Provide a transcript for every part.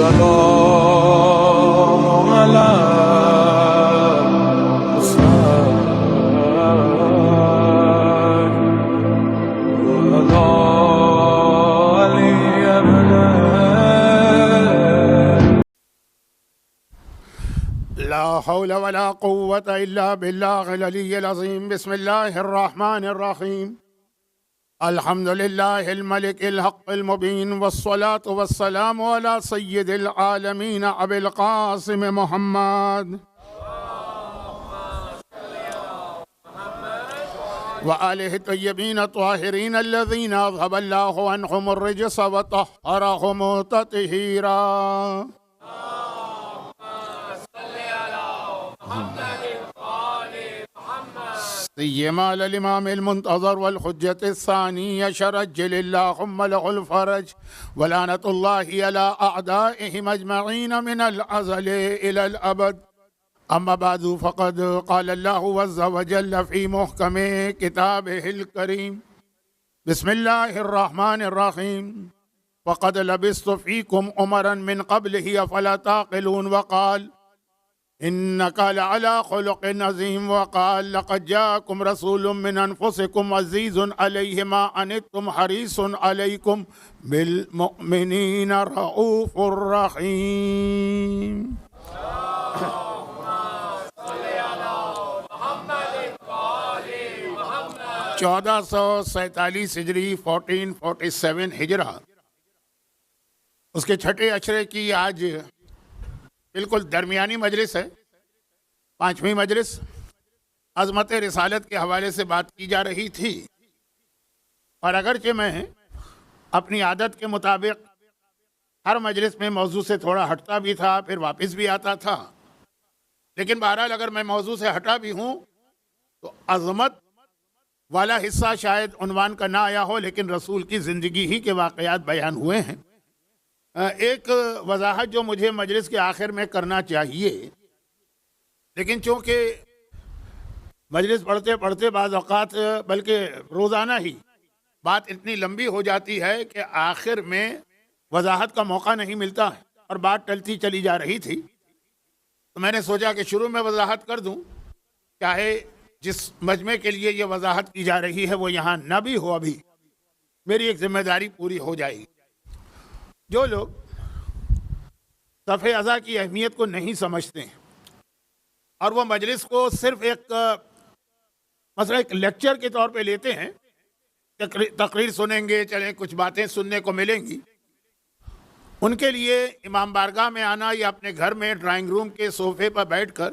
السلام على لا حول ولا قوة إلا بالله العلي العظيم. بسم الله الرحمن الرحيم. الحمد لله الملك الحق المبين، والصلاة والسلام على سيد العالمين أبي القاسم محمد وآله الطيبين الطاهرين الذين أذهب الله عنهم الرجس وطهرهم تطهيرا. سيما على الإمام المنتظر والحجة الثانية شرجل اللهم له الفرج، ولعنة الله على أعدائهم أجمعين من الأزل إلى الأبد. أما بعد، فقد قال الله عز وجل في محكم كتابه الكريم: بسم الله الرحمن الرحيم. وقد لبثت فيكم أمرا من قبله أفلا تعقلون. وقال: إنك لعلى خلق عظيم. وقال: لقد جاءكم رسول من أنفسكم عزيز عليه ما عنتم حريص عليكم بالمؤمنين رؤوف رحيم. 1447 ہجری 1447 ہجرہ، اس کے چھٹے اشرے کی آج بالکل درمیانی مجلس ہے، 5ویں مجلس. عظمت رسالت کے حوالے سے بات کی جا رہی تھی، اور اگرچہ میں اپنی عادت کے مطابق ہر مجلس میں موضوع سے تھوڑا ہٹتا بھی تھا، پھر واپس بھی آتا تھا، لیکن بہرحال اگر میں موضوع سے ہٹا بھی ہوں تو عظمت والا حصہ شاید عنوان کا نہ آیا ہو، لیکن رسول کی زندگی ہی کے واقعات بیان ہوئے ہیں. ایک وضاحت جو مجھے مجلس کے آخر میں کرنا چاہیے، لیکن چونکہ مجلس پڑھتے پڑھتے بعض اوقات بلکہ روزانہ ہی بات اتنی لمبی ہو جاتی ہے کہ آخر میں وضاحت کا موقع نہیں ملتا ہے اور بات ٹلتی چلی جا رہی تھی، تو میں نے سوچا کہ شروع میں وضاحت کر دوں، چاہے جس مجمع کے لیے یہ وضاحت کی جا رہی ہے وہ یہاں نہ بھی ہو، ابھی میری ایک ذمہ داری پوری ہو جائے گی. جو لوگ صف اعضاء کی اہمیت کو نہیں سمجھتے ہیں اور وہ مجلس کو صرف ایک مثلا ایک لیکچر کے طور پہ لیتے ہیں، تقریر سنیں گے، چلیں کچھ باتیں سننے کو ملیں گی، ان کے لیے امام بارگاہ میں آنا یا اپنے گھر میں ڈرائنگ روم کے صوفے پر بیٹھ کر،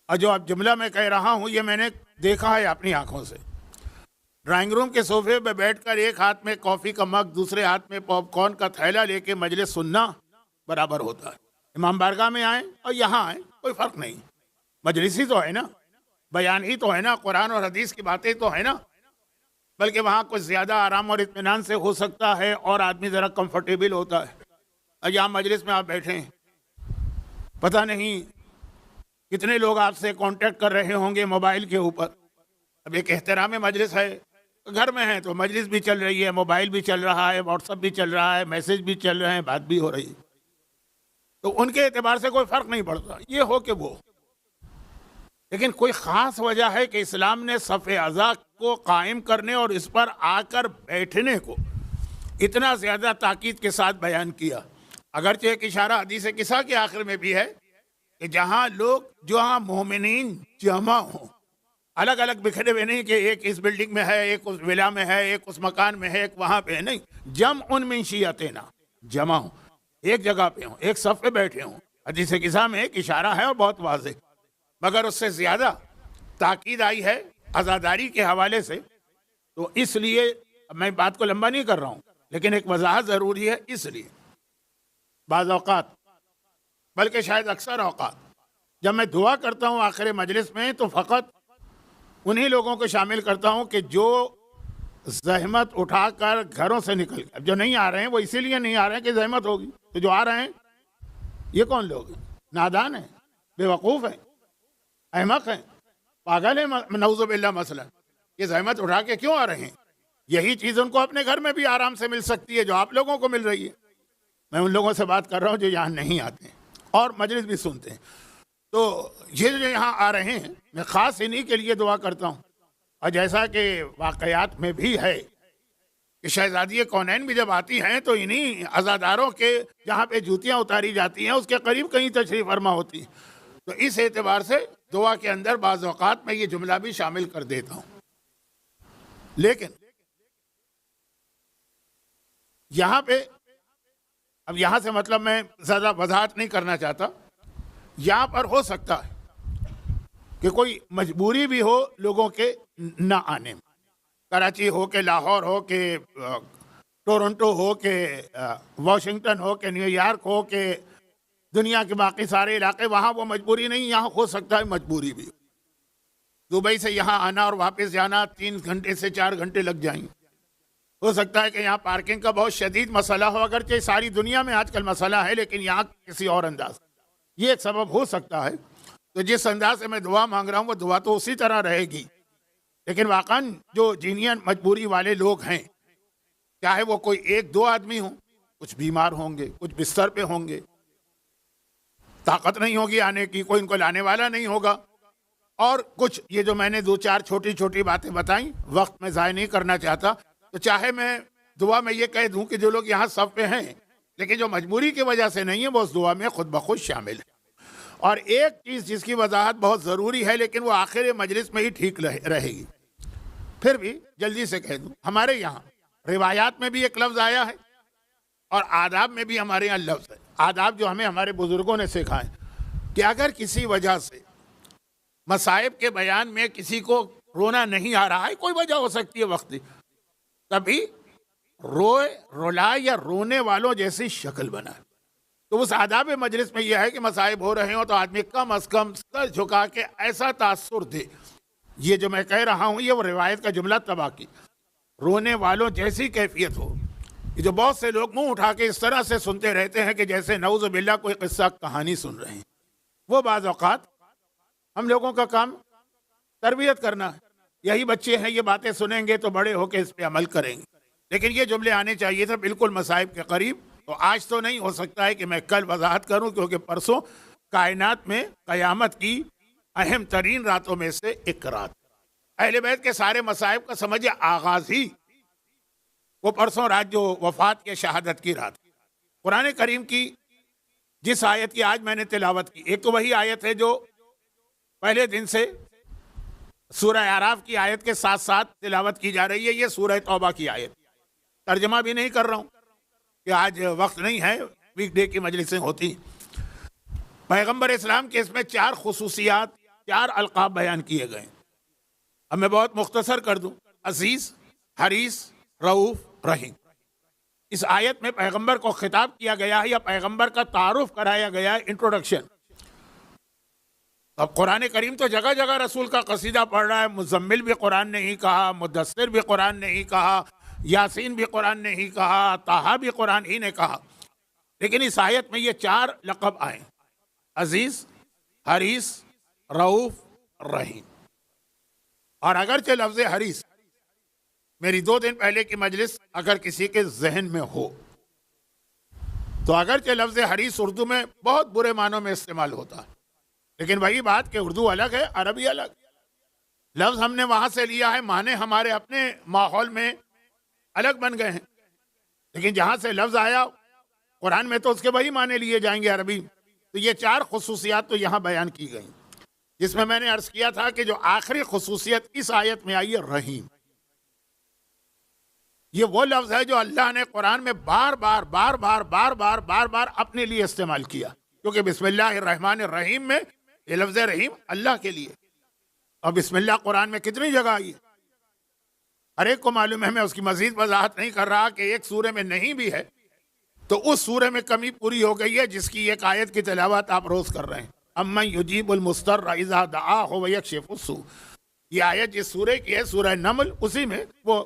اور جو اب جملہ میں کہہ رہا ہوں یہ میں نے دیکھا ہے اپنی آنکھوں سے، ڈرائنگ روم کے صوفے پہ بیٹھ کر ایک ہاتھ میں کافی کا مگ، دوسرے ہاتھ میں پاپ کارن کا تھیلا لے کے مجلس سننا برابر ہوتا ہے. امام بارگاہ میں آئیں اور یہاں آئیں، کوئی فرق نہیں، مجلس ہی تو ہے نا، بیان ہی تو ہے نا، قرآن اور حدیث کی باتیں تو ہے نا، بلکہ وہاں کچھ زیادہ آرام اور اطمینان سے ہو سکتا ہے اور آدمی ذرا کمفرٹیبل ہوتا ہے. اور یہاں مجلس میں آپ بیٹھیں، پتہ نہیں کتنے لوگ آپ سے کانٹیکٹ کر رہے ہوں گے موبائل کے اوپر. اب ایک احترام مجلس ہے، گھر میں ہیں تو مجلس بھی چل رہی ہے، موبائل بھی چل رہا ہے، واٹس ایپ بھی چل رہا ہے، میسج بھی چل رہے ہیں، بات بھی ہو رہی ہے، تو ان کے اعتبار سے کوئی فرق نہیں پڑتا، یہ ہو کہ وہ. لیکن کوئی خاص وجہ ہے کہ اسلام نے صف اعضاء کو قائم کرنے اور اس پر آ کر بیٹھنے کو اتنا زیادہ تاکید کے ساتھ بیان کیا. اگرچہ ایک اشارہ حدیث قصہ کے آخر میں بھی ہے کہ جہاں مومنین جمع ہوں، الگ الگ بکھرے ہوئے نہیں کہ ایک اس بلڈنگ میں ہے، ایک اس ولا میں ہے، ایک اس مکان میں ہے، ایک وہاں پہ ہے، نہیں، جمع من شیعتنا، جمع ہوں، ایک جگہ پہ ہوں، ایک صف پہ بیٹھے ہوں. حدیث قصہ میں ایک اشارہ ہے اور بہت واضح، مگر اس سے زیادہ تاکید آئی ہے عزاداری کے حوالے سے. تو اس لیے میں بات کو لمبا نہیں کر رہا ہوں، لیکن ایک وضاحت ضروری ہے. اس لیے بعض اوقات، بلکہ شاید اکثر اوقات، جب میں دعا کرتا ہوں آخر مجلس میں تو فقط انہی لوگوں کو شامل کرتا ہوں کہ جو زحمت اٹھا کر گھروں سے نکل گئے. جو نہیں آ رہے ہیں وہ اسی لیے نہیں آ رہے ہیں کہ زحمت ہوگی، تو جو آ رہے ہیں یہ کون لوگ ہیں؟ نادان ہیں، بے وقوف ہیں، احمق ہیں، پاگل ہیں، نعوذ باللہ. مثلا یہ زحمت اٹھا کے کیوں آ رہے ہیں؟ یہی چیز ان کو اپنے گھر میں بھی آرام سے مل سکتی ہے جو آپ لوگوں کو مل رہی ہے. میں ان لوگوں سے بات کر رہا ہوں جو یہاں نہیں آتے ہیں اور مجلس بھی سنتے ہیں. تو یہ جو یہاں آ رہے ہیں میں خاص انہی کے لیے دعا کرتا ہوں. اور جیسا کہ واقعات میں بھی ہے کہ شہزادی کونین بھی جب آتی ہیں تو انہی عزاداروں کے جہاں پہ جوتیاں اتاری جاتی ہیں اس کے قریب کہیں تشریف فرما ہوتی ہیں. تو اس اعتبار سے دعا کے اندر بعض اوقات میں یہ جملہ بھی شامل کر دیتا ہوں. لیکن یہاں پہ اب یہاں سے مطلب میں زیادہ وضاحت نہیں کرنا چاہتا. یہاں پر ہو سکتا ہے کہ کوئی مجبوری بھی ہو لوگوں کے نہ آنے میں. کراچی ہو کہ لاہور ہو کہ ٹورنٹو ہو کہ واشنگٹن ہو کہ نیو یارک ہو کہ دنیا کے باقی سارے علاقے، وہاں وہ مجبوری نہیں، یہاں ہو سکتا ہے مجبوری بھی. دبئی سے یہاں آنا اور واپس جانا 3 گھنٹے سے 4 گھنٹے لگ جائیں. ہو سکتا ہے کہ یہاں پارکنگ کا بہت شدید مسئلہ ہو، اگرچہ ساری دنیا میں آج کل مسئلہ ہے لیکن یہاں کسی اور انداز. یہ ایک سبب ہو سکتا ہے. تو جس انداز سے میں دعا مانگ رہا ہوں وہ دعا تو اسی طرح رہے گی. لیکن واقعاً جو جینین مجبوری والے لوگ ہیں، چاہے وہ کوئی 1-2 آدمی ہوں، کچھ بیمار ہوں گے، کچھ بستر پہ ہوں گے، طاقت نہیں ہوگی آنے کی، کوئی ان کو لانے والا نہیں ہوگا، اور کچھ یہ جو میں نے 2-4 چھوٹی چھوٹی باتیں بتائیں، وقت میں ضائع نہیں کرنا چاہتا. تو چاہے میں دعا میں یہ کہہ دوں کہ جو لوگ یہاں صف پہ ہیں لیکن جو مجبوری کی وجہ سے نہیں ہے وہ اس دعا میں خود بخود شامل ہے. اور ایک چیز جس کی وضاحت بہت ضروری ہے لیکن وہ آخر مجلس میں ہی ٹھیک رہے گی، پھر بھی جلدی سے کہہ دوں. ہمارے یہاں روایات میں بھی ایک لفظ آیا ہے اور آداب میں بھی ہمارے یہاں لفظ ہے. آداب جو ہمیں ہمارے بزرگوں نے سکھائے کہ اگر کسی وجہ سے مصائب کے بیان میں کسی کو رونا نہیں آ رہا ہے، کوئی وجہ ہو سکتی ہے وقتی، تبھی رولا یا رونے والوں جیسی شکل بنا. تو اس آداب مجلس میں یہ ہے کہ مصائب ہو رہے ہوں تو آدمی کم از کم سر جھکا کے ایسا تاثر دے. یہ جو میں کہہ رہا ہوں یہ وہ روایت کا جملہ تباہ کی، رونے والوں جیسی کیفیت ہو. یہ جو بہت سے لوگ منہ اٹھا کے اس طرح سے سنتے رہتے ہیں کہ جیسے نعوذ باللہ کوئی قصہ کہانی سن رہے ہیں. وہ بعض اوقات ہم لوگوں کا کام تربیت کرنا ہے. یہی بچے ہیں، یہ باتیں سنیں گے تو بڑے ہو کے اس پہ عمل کریں گے. لیکن یہ جملے آنے چاہیے تھے بالکل مصائب کے قریب. تو آج تو نہیں، ہو سکتا ہے کہ میں کل وضاحت کروں کیونکہ پرسوں کائنات میں قیامت کی اہم ترین راتوں میں سے ایک رات. اہل بیت کے سارے مصائب کا سمجھے آغاز ہی وہ پرسوں رات جو وفات کے شہادت کی رات. قرآن کریم کی جس آیت کی آج میں نے تلاوت کی، ایک تو وہی آیت ہے جو پہلے دن سے سورہ اعراف کی آیت کے ساتھ ساتھ تلاوت کی جا رہی ہے. یہ سورہ توبہ کی آیت. ترجمہ بھی نہیں کر رہا ہوں کہ آج وقت نہیں ہے، ویک ڈے کی مجلسیں ہوتی. پیغمبر اسلام کے اس میں 4 خصوصیات، 4 القاب بیان کیے گئے. اب میں بہت مختصر کر دوں. عزیز، حریص، رؤوف، رحیم. اس آیت میں پیغمبر کو خطاب کیا گیا ہے یا پیغمبر کا تعارف کرایا گیا ہے، انٹروڈکشن. اب قرآن کریم تو جگہ جگہ رسول کا قصیدہ پڑھ رہا ہے. مزمل بھی قرآن نے ہی کہا، مدثر بھی قرآن نے ہی کہا، یاسین بھی قرآن نے ہی کہا، طٰہٰ بھی قرآن ہی نے کہا. لیکن اس آیت میں یہ 4 لقب آئے: عزیز، حریص، رؤوف، رحیم. اور اگرچہ لفظ حریص میری 2 دن پہلے کی مجلس اگر کسی کے ذہن میں ہو تو اگرچہ لفظ حریص اردو میں بہت برے معنوں میں استعمال ہوتا ہے، لیکن وہی بات کہ اردو الگ ہے، عربی الگ. لفظ ہم نے وہاں سے لیا ہے، معنی ہمارے اپنے ماحول میں الگ بن گئے ہیں. لیکن جہاں سے لفظ آیا قرآن میں تو اس کے وہی معنی لیے جائیں گے عربی. تو یہ 4 خصوصیات تو یہاں بیان کی گئیں، جس میں نے عرض کیا تھا کہ جو آخری خصوصیت اس آیت میں آئی ہے رحیم. یہ وہ لفظ ہے جو اللہ نے قرآن میں بار بار اپنے لیے استعمال کیا، کیونکہ بسم اللہ الرحمن الرحیم میں یہ لفظ رحیم اللہ کے لیے. اور بسم اللہ قرآن میں کتنی جگہ آئی ہے ہر ایک کو معلوم ہے. میں اس کی مزید وضاحت نہیں کر رہا کہ ایک سورے میں نہیں بھی ہے تو اس سورے میں کمی پوری ہو گئی ہے جس کی ایک آیت کی تلاوت آپ روز کر رہے ہیں. امن یجیب المضطر اذا دعاہ ویکشف السوء. یہ آیت جس سورے کی ہے سورہ نمل، اسی میں وہ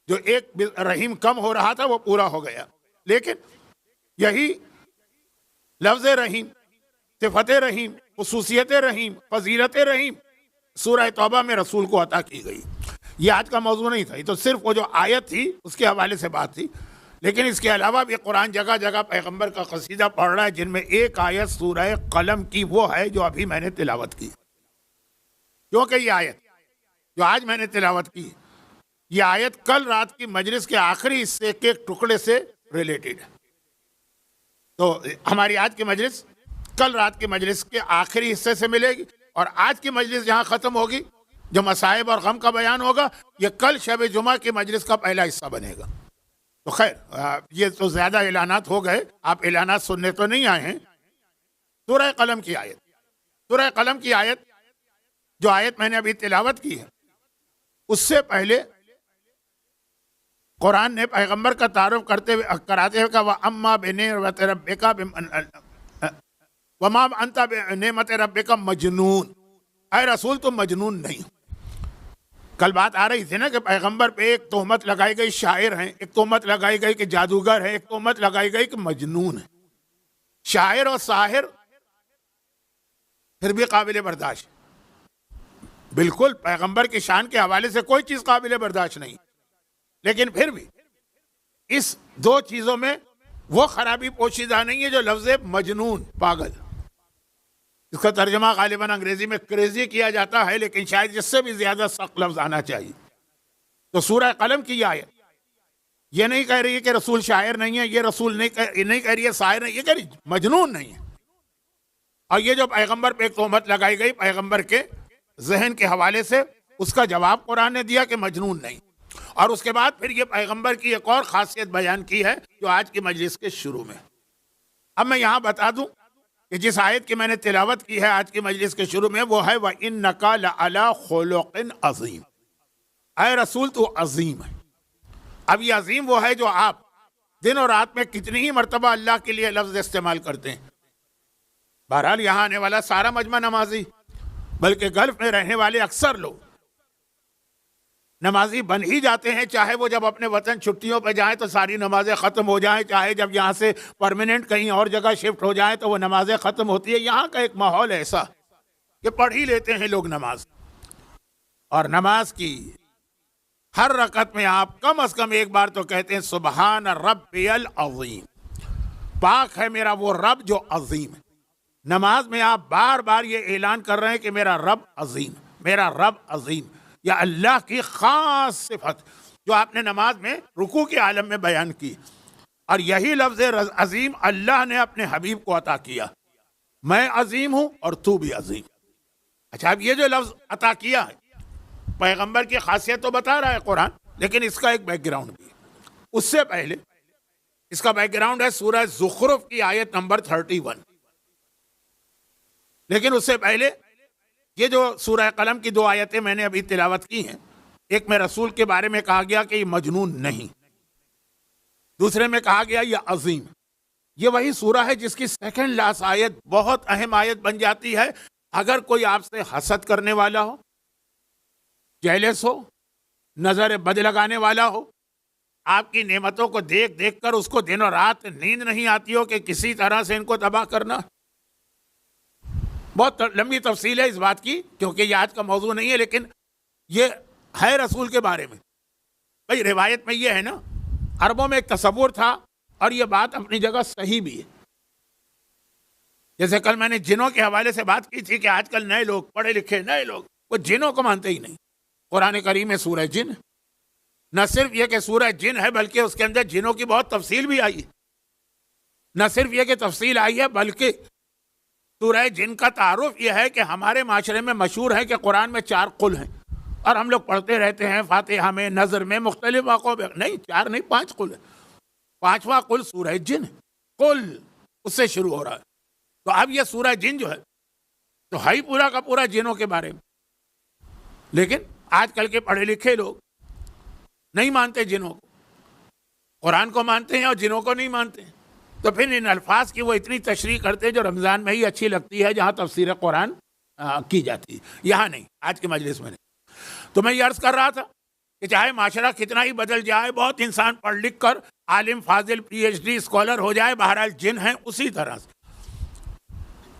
جو ایک رحیم کم ہو رہا تھا وہ پورا ہو گیا. لیکن یہی لفظ رحیم، صفت رحیم، خصوصیت رحیم، فضیلت رحیم سورہ توبہ میں رسول کو عطا کی گئی. یہ آج کا موضوع نہیں تھا، یہ تو صرف وہ جو آیت تھی اس کے حوالے سے بات تھی. لیکن اس کے علاوہ بھی قرآن جگہ جگہ پیغمبر کا قصیدہ پڑھ رہا ہے، جن میں ایک آیت سورہ قلم کی وہ ہے جو ابھی میں نے تلاوت کی، کیونکہ یہ آیت جو آج میں نے تلاوت کی، یہ آیت کل رات کی مجلس کے آخری حصے کے ٹکڑے سے ریلیٹڈ ہے۔ تو ہماری آج کی مجلس کل رات کی مجلس کے آخری حصے سے ملے گی، اور آج کی مجلس جہاں ختم ہوگی، جو مصائب اور غم کا بیان ہوگا، یہ کل شب جمعہ کی مجلس کا پہلا حصہ بنے گا۔ تو خیر، یہ تو زیادہ اعلانات ہو گئے، آپ اعلانات سننے تو نہیں آئے ہیں۔ سورہ قلم کی آیت، سورہ قلم کی آیت جو آیت میں نے ابھی تلاوت کی ہے، اس سے پہلے قرآن نے پیغمبر کا تعارف کراتے ہوئے کہا وَأَمَّا بِنِعْمَتِ رَبِّكَ وَمَا أَنْتَ بِنِعْمَتِ رَبِّكَ مجنون، اے رسول تم مجنون نہیں۔ کل بات آ رہی تھی نا کہ پیغمبر پہ ایک تہمت لگائی گئی شاعر ہیں، ایک تہمت لگائی گئی کہ جادوگر ہے، ایک تہمت لگائی گئی کہ مجنون ہے۔ شاعر اور ساحر پھر بھی قابل برداشت، بالکل پیغمبر کی شان کے حوالے سے کوئی چیز قابل برداشت نہیں، لیکن پھر بھی اس دو چیزوں میں وہ خرابی پوشیدہ نہیں ہے جو لفظ مجنون، پاگل، اس کا ترجمہ غالباً انگریزی میں کریزی کیا جاتا ہے، لیکن شاید اس سے بھی زیادہ سخت لفظ آنا چاہیے۔ تو سورہ قلم کی آیت یہ نہیں کہہ رہی ہے کہ رسول شاعر نہیں ہے، یہ رسول نہیں کہہ رہی ہے شاعر نہیں، یہ کہہ رہی مجنون نہیں ہے۔ اور یہ جو پیغمبر پہ ایک تہمت لگائی گئی پیغمبر کے ذہن کے حوالے سے، اس کا جواب قرآن نے دیا کہ مجنون نہیں۔ اور اس کے بعد پھر یہ پیغمبر کی ایک اور خاصیت بیان کی ہے جو آج کی مجلس کے شروع میں۔ اب میں یہاں بتا دوں کہ جس آیت کی میں نے تلاوت کی ہے آج کی مجلس کے شروع میں، وہ ہے وَإِنَّكَ لَعَلَىٰ خُلُقٍ عَظِيمٍ، اے رسول تو عظیم ہے۔ اب یہ عظیم وہ ہے جو آپ دن اور رات میں کتنی ہی مرتبہ اللہ کے لیے لفظ استعمال کرتے ہیں۔ بہرحال یہاں آنے والا سارا مجمع نمازی، بلکہ گلف میں رہنے والے اکثر لوگ نمازی بن ہی جاتے ہیں، چاہے وہ جب اپنے وطن چھٹیوں پہ جائیں تو ساری نمازیں ختم ہو جائیں، چاہے جب یہاں سے پرماننٹ کہیں اور جگہ شفٹ ہو جائیں تو وہ نمازیں ختم ہوتی ہے۔ یہاں کا ایک ماحول ایسا کہ پڑھ ہی لیتے ہیں لوگ نماز، اور نماز کی ہر رکعت میں آپ کم از کم ایک بار تو کہتے ہیں سبحان ربی العظیم، پاک ہے میرا وہ رب جو عظیم ہے۔ نماز میں آپ بار بار یہ اعلان کر رہے ہیں کہ میرا رب عظیم، میرا رب عظیم، یا اللہ کی خاص صفت جو آپ نے نماز میں رکوع کے عالم میں بیان کی۔ اور یہی لفظ عظیم اللہ نے اپنے حبیب کو عطا کیا، میں عظیم ہوں اور تو بھی عظیم۔ اچھا، اب یہ جو لفظ عطا کیا ہے، پیغمبر کی خاصیت تو بتا رہا ہے قرآن، لیکن اس کا ایک بیک گراؤنڈ بھی ہے۔ اس سے پہلے اس کا بیک گراؤنڈ ہے سورہ زخرف کی آیت نمبر 31۔ لیکن اس سے پہلے یہ جو سورہ قلم کی دو آیتیں میں نے ابھی تلاوت کی ہیں، ایک میں رسول کے بارے میں کہا گیا کہ یہ مجنون نہیں، دوسرے میں کہا گیا یہ عظیم۔ یہ وہی سورہ ہے جس کی سیکنڈ لاسٹ آیت بہت اہم آیت بن جاتی ہے۔ اگر کوئی آپ سے حسد کرنے والا ہو، جیلس ہو، نظر بد لگانے والا ہو، آپ کی نعمتوں کو دیکھ دیکھ کر اس کو دن اور رات نیند نہیں آتی ہو کہ کسی طرح سے ان کو تباہ کرنا، بہت لمبی تفصیل ہے اس بات کی کیونکہ یہ آج کا موضوع نہیں ہے، لیکن یہ ہے رسول کے بارے میں۔ بھئی روایت میں یہ ہے نا، عربوں میں ایک تصور تھا، اور یہ بات اپنی جگہ صحیح بھی ہے۔ جیسے کل میں نے جنوں کے حوالے سے بات کی تھی کہ آج کل نئے لوگ، پڑھے لکھے نئے لوگ، وہ جنوں کو مانتے ہی نہیں۔ قرآن کریم میں سورہ جن، نہ صرف یہ کہ سورہ جن ہے بلکہ اس کے اندر جنوں کی بہت تفصیل بھی آئی ہے۔ نہ صرف یہ کہ تفصیل آئی ہے بلکہ سورہ جن کا تعارف یہ ہے کہ ہمارے معاشرے میں مشہور ہے کہ قرآن میں 4 قل ہیں، اور ہم لوگ پڑھتے رہتے ہیں فاتحہ میں، نظر میں، مختلف واقعوں میں، نہیں 4 نہیں 5 قل ہے۔ 5واں قل سورہ جن، قل اس سے شروع ہو رہا ہے۔ تو اب یہ سورہ جن جو ہے تو ہے ہی پورا کا پورا جنوں کے بارے میں، لیکن آج کل کے پڑھے لکھے لوگ نہیں مانتے جنوں کو، قرآن کو مانتے ہیں اور جنوں کو نہیں مانتے، تو پھر ان الفاظ کی وہ اتنی تشریح کرتے ہیں جو رمضان میں ہی اچھی لگتی ہے، جہاں تفسیر قرآن کی جاتی ہے، یہاں نہیں، آج کے مجلس میں نہیں۔ تو میں یہ عرض کر رہا تھا کہ چاہے معاشرہ کتنا ہی بدل جائے، بہت انسان پڑھ لکھ کر عالم، فاضل، پی ایچ ڈی اسکالر ہو جائے، بہرحال جن ہیں اسی طرح سے۔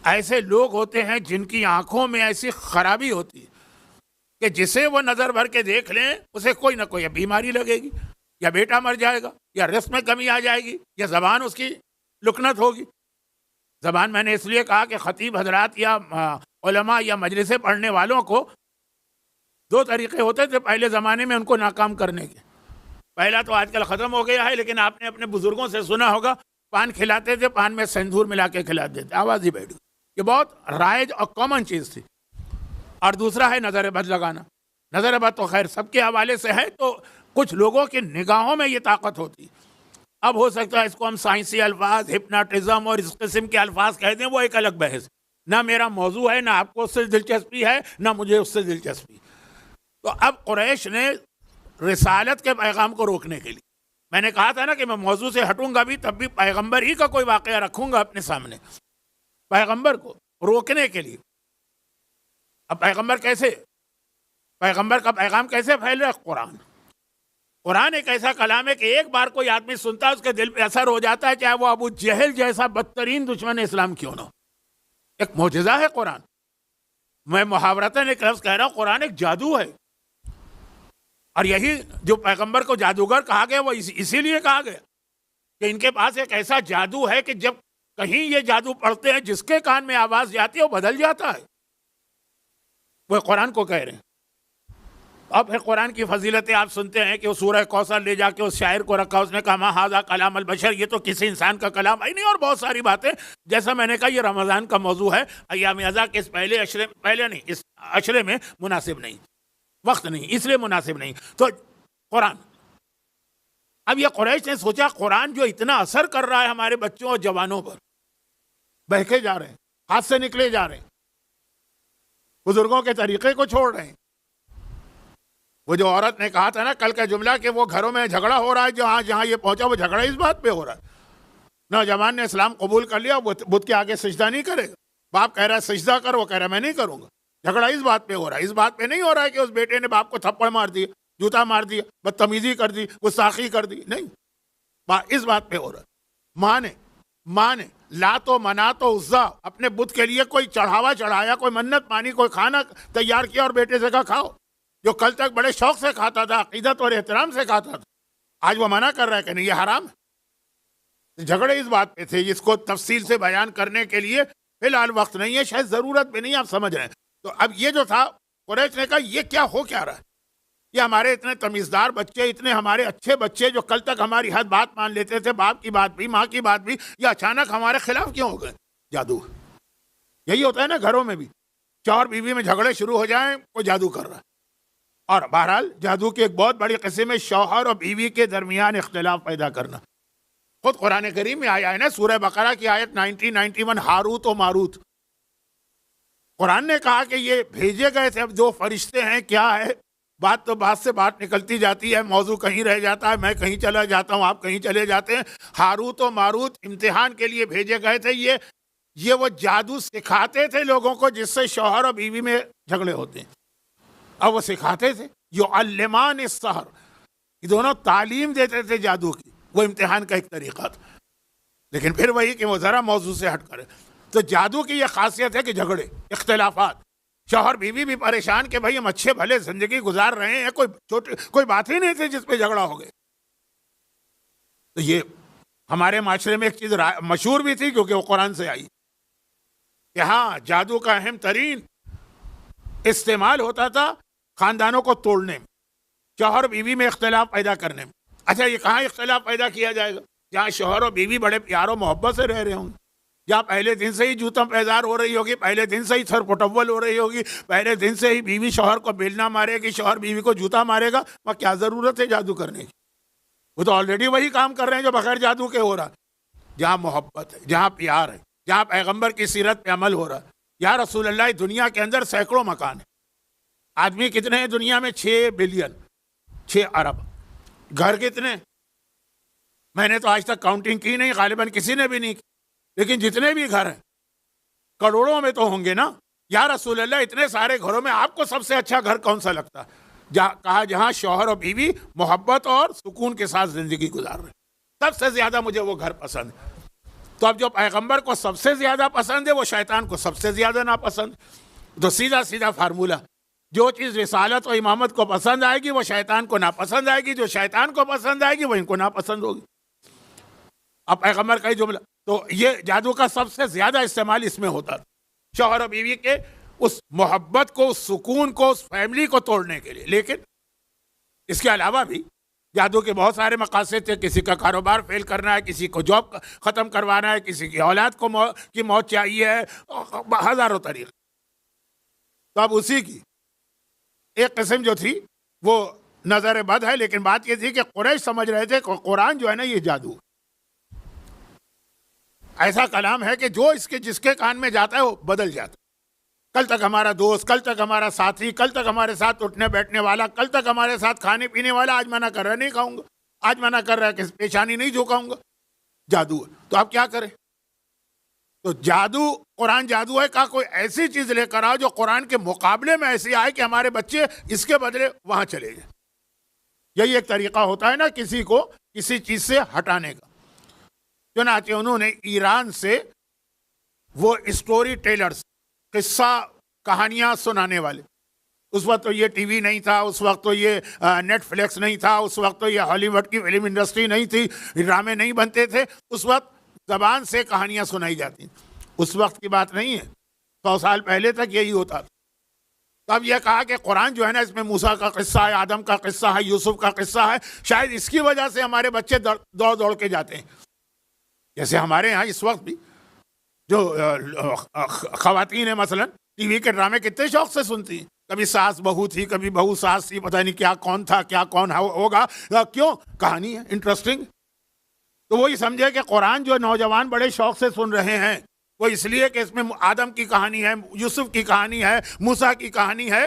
ایسے لوگ ہوتے ہیں جن کی آنکھوں میں ایسی خرابی ہوتی ہے کہ جسے وہ نظر بھر کے دیکھ لیں اسے کوئی نہ کوئی بیماری لگے گی، یا بیٹا مر جائے گا، یا رزق میں کمی آ جائے گی یا زبان اس کی لکنت ہوگی. زبان میں نے اس لیے کہا کہ خطیب حضرات یا علماء یا مجلسیں پڑھنے والوں کو دو طریقے ہوتے تھے پہلے زمانے میں ان کو ناکام کرنے کے. پہلا تو آج کل ختم ہو گیا ہے، لیکن آپ نے اپنے بزرگوں سے سنا ہوگا پان کھلاتے تھے، پان میں سندور ملا کے کھلاتے دیتے، آواز ہی بیٹھ گئی. یہ بہت رائج اور کامن چیز تھی. اور دوسرا ہے نظر بد لگانا. نظر بد تو خیر سب کے حوالے سے ہے، تو کچھ لوگوں کی نگاہوں میں یہ طاقت ہوتی. اب ہو سکتا ہے اس کو ہم سائنسی الفاظ، ہپناٹزم اور اس قسم کے الفاظ کہہ دیں، وہ ایک الگ بحث. نہ میرا موضوع ہے، نہ آپ کو اس سے دلچسپی ہے، نہ مجھے اس سے دلچسپی. تو اب قریش نے رسالت کے پیغام کو روکنے کے لیے، میں نے کہا تھا نا کہ میں موضوع سے ہٹوں گا بھی تب بھی پیغمبر ہی کا کوئی واقعہ رکھوں گا اپنے سامنے، پیغمبر کو روکنے کے لیے. اب پیغمبر کا پیغام کیسے پھیل رہا ہے؟ قرآن ایک ایسا کلام ہے کہ ایک بار کوئی آدمی سنتا ہے اس کے دل پہ اثر ہو جاتا ہے، چاہے وہ ابو جہل جیسا بدترین دشمن اسلام کیوں نہ ہو. ایک معجزہ ہے قرآن. میں محاورتاً ایک لفظ کہہ رہا ہوں، قرآن ایک جادو ہے. اور یہی جو پیغمبر کو جادوگر کہا گیا وہ اسی لیے کہا گیا کہ ان کے پاس ایک ایسا جادو ہے کہ جب کہیں یہ جادو پڑھتے ہیں جس کے کان میں آواز جاتی ہے وہ بدل جاتا ہے. وہ قرآن کو کہہ رہے ہیں. اب پھر قرآن کی فضیلتیں آپ سنتے ہیں کہ وہ سورہ کوثر لے جا کے اس شاعر کو رکھا، اس نے کہا ما ھذا کلام البشر، یہ تو کسی انسان کا کلام ہے نہیں. اور بہت ساری باتیں، جیسا میں نے کہا یہ رمضان کا موضوع ہے، ایام ازا کے اس اس عشرے میں مناسب نہیں، وقت نہیں، اس لیے مناسب نہیں. تو قرآن، اب یہ قریش نے سوچا قرآن جو اتنا اثر کر رہا ہے ہمارے بچوں اور جوانوں پر، بہکے جا رہے ہیں، ہاتھ سے نکلے جا رہے ہیں، بزرگوں کے طریقے کو چھوڑ رہے ہیں. وہ جو عورت نے کہا تھا نا کل کا جملہ کہ وہ گھروں میں جھگڑا ہو رہا ہے، جہاں یہ پہنچا وہ جھگڑا اس بات پہ ہو رہا ہے. نوجوان نے اسلام قبول کر لیا، بت کے آگے سجدہ نہیں کرے گا. باپ کہہ رہا ہے سجدہ کر، وہ کہہ رہا ہے میں نہیں کروں گا. جھگڑا اس بات پہ ہو رہا ہے. اس بات پہ نہیں ہو رہا ہے کہ اس بیٹے نے باپ کو تھپڑ مار دیا، جوتا مار دیا، بدتمیزی کر دی، گستاخی کر دی. نہیں، اس بات پہ ہو رہا ہے. ماں نے لات و منات و عزا اپنے بت کے لیے کوئی چڑھاوا چڑھایا، کوئی منت مانی، کوئی کھانا تیار کیا اور بیٹے سے کہا کھاؤ، جو کل تک بڑے شوق سے کھاتا تھا، عقیدت اور احترام سے کھاتا تھا، آج وہ منع کر رہا ہے کہ نہیں یہ حرام ہے. جھگڑے اس بات پہ تھے جس کو تفصیل سے بیان کرنے کے لیے فی الحال وقت نہیں ہے، شاید ضرورت بھی نہیں، آپ سمجھ رہے ہیں. تو اب یہ جو تھا قریش نے کہا یہ کیا ہو کیا رہا ہے، یہ ہمارے اتنے تمیزدار بچے، اتنے ہمارے اچھے بچے جو کل تک ہماری ہر بات مان لیتے تھے، باپ کی بات بھی ماں کی بات بھی، یہ اچانک ہمارے خلاف کیوں ہو گئے. جادو یہی ہوتا ہے نا، گھروں میں بھی شوہر بیوی میں جھگڑے شروع ہو جائیں، کوئی جادو کر رہا ہے. اور بہرحال جادو کی ایک بہت بڑی قسم ہے شوہر اور بیوی کے درمیان اختلاف پیدا کرنا. خود قرآن کریم میں آیا ہے نا، سورہ بقرہ کی آیت 91 ہاروت و ماروت. قرآن نے کہا کہ یہ بھیجے گئے تھے، اب دو فرشتے ہیں، کیا ہے بات تو بات سے بات نکلتی جاتی ہے، موضوع کہیں رہ جاتا ہے، میں کہیں چلا جاتا ہوں، آپ کہیں چلے جاتے ہیں. ہاروت و ماروت امتحان کے لیے بھیجے گئے تھے. یہ وہ جادو سکھاتے تھے لوگوں کو جس سے شوہر اور بیوی میں جھگڑے ہوتے ہیں. اب وہ سکھاتے تھے، یعلمان السحر، یہ دونوں تعلیم دیتے تھے جادو کی. وہ امتحان کا ایک طریقہ تھا، لیکن پھر وہی کہ وہ ذرا موضوع سے ہٹ کرے. تو جادو کی یہ خاصیت ہے کہ جھگڑے، اختلافات، شوہر بیوی بھی پریشان کہ بھائی ہم اچھے بھلے زندگی گزار رہے ہیں، کوئی بات ہی نہیں تھی جس پہ جھگڑا ہو گئے. تو یہ ہمارے معاشرے میں ایک چیز مشہور بھی تھی کیونکہ وہ قرآن سے آئی کہ ہاں جادو کا اہم ترین استعمال ہوتا تھا خاندانوں کو توڑنے میں، شوہر بیوی میں اختلاف پیدا کرنے میں. اچھا یہ کہاں اختلاف پیدا کیا جائے گا؟ جہاں شوہر اور بیوی بڑے پیار و محبت سے رہ رہے ہوں گے، جہاں پہلے دن سے ہی جوتم پیزار ہو رہی ہوگی، پہلے دن سے ہی سر پٹول ہو رہی ہوگی، پہلے دن سے ہی بیوی شوہر کو بیلنا مارے گی، شوہر بیوی کو جوتا مارے گا. وہاں کیا ضرورت ہے جادو کرنے کی؟ وہ تو آلریڈی وہی کام کر رہے ہیں جو بغیر جادو کے ہو رہا. جہاں محبت ہے، جہاں پیار ہے، جہاں پیغمبر کی سیرت پہ عمل ہو رہا ہے. یا رسول اللہ، دنیا کے اندر سینکڑوں مکان ہیں. آدمی کتنے ہیں دنیا میں؟ 6 بلین، 6 ارب. گھر کتنے؟ میں نے تو آج تک کاؤنٹنگ کی نہیں، غالباً کسی نے بھی نہیں کی، لیکن جتنے بھی گھر ہیں کروڑوں میں تو ہوں گے نا. یا رسول اللہ، اتنے سارے گھروں میں آپ کو سب سے اچھا گھر کون سا لگتا؟ کہا جہاں شوہر اور بیوی محبت اور سکون کے ساتھ زندگی گزار رہے. سب سے زیادہ مجھے وہ گھر پسند ہے. تو اب جو پیغمبر کو سب سے زیادہ پسند ہے وہ شیطان کو سب سے زیادہ ناپسند. تو سیدھا فارمولہ، جو چیز رسالت و امامت کو پسند آئے گی وہ شیطان کو ناپسند آئے گی، جو شیطان کو پسند آئے گی وہ ان کو ناپسند ہوگی. اب پیغمبر کا ہی جملہ. تو یہ جادو کا سب سے زیادہ استعمال اس میں ہوتا تھا، شوہر و بیوی کے اس محبت کو، اس سکون کو، اس فیملی کو توڑنے کے لیے. لیکن اس کے علاوہ بھی جادو کے بہت سارے مقاصد تھے. کسی کا کاروبار فیل کرنا ہے، کسی کو جاب ختم کروانا ہے، کسی کی اولاد کو کی موت چاہیے ہے، ہزاروں طریقے. تو اب اسی کی ایک قسم جو تھی وہ نظر بد ہے. لیکن بات یہ تھی کہ قریش سمجھ رہے تھے کہ قرآن جو ہے نا یہ جادو ایسا کلام ہے کہ جو اس کے جس کے کان میں جاتا ہے وہ بدل جاتا ہے. کل تک ہمارا دوست، کل تک ہمارا ساتھی، کل تک ہمارے ساتھ اٹھنے بیٹھنے والا، کل تک ہمارے ساتھ کھانے پینے والا، آج منع کر رہا ہے نہیں کھاؤں گا، آج منع کر رہا ہے کہ پیشانی نہیں جھکاؤں گا. جادو ہے. تو آپ کیا کریں؟ تو جادو، قرآن جادو ہے کا کوئی ایسی چیز لے کر آؤ جو قرآن کے مقابلے میں ایسی آئے کہ ہمارے بچے اس کے بدلے وہاں چلے جائیں. یہی ایک طریقہ ہوتا ہے نا کسی کو کسی چیز سے ہٹانے کا. چنانچہ انہوں نے ایران سے وہ اسٹوری ٹیلرز، قصہ کہانیاں سنانے والے، اس وقت تو یہ ٹی وی نہیں تھا، اس وقت تو یہ نیٹ فلیکس نہیں تھا، اس وقت تو یہ ہالی ووڈ کی فلم انڈسٹری نہیں تھی، ڈرامے نہیں بنتے تھے. اس وقت زبان سے کہانیاں سنائی جاتی. اس وقت کی بات نہیں ہے، 100 سال پہلے تک یہی ہوتا تھا. تب یہ کہا کہ قرآن جو ہے نا اس میں موسیٰ کا قصہ ہے، آدم کا قصہ ہے، یوسف کا قصہ ہے، شاید اس کی وجہ سے ہمارے بچے دوڑ دوڑ کے جاتے ہیں. جیسے ہمارے ہاں اس وقت بھی جو خواتین ہیں مثلا ٹی وی کے ڈرامے کتنے شوق سے سنتی ہیں. کبھی ساس بہو تھی، کبھی بہو ساس تھی، پتہ نہیں کیا کون تھا کیا کون ہوگا. کیوں؟ کہانی ہے، انٹرسٹنگ. تو وہی سمجھے کہ قرآن جو نوجوان بڑے شوق سے سن رہے ہیں وہ اس لیے کہ اس میں آدم کی کہانی ہے، یوسف کی کہانی ہے، موسیٰ کی کہانی ہے.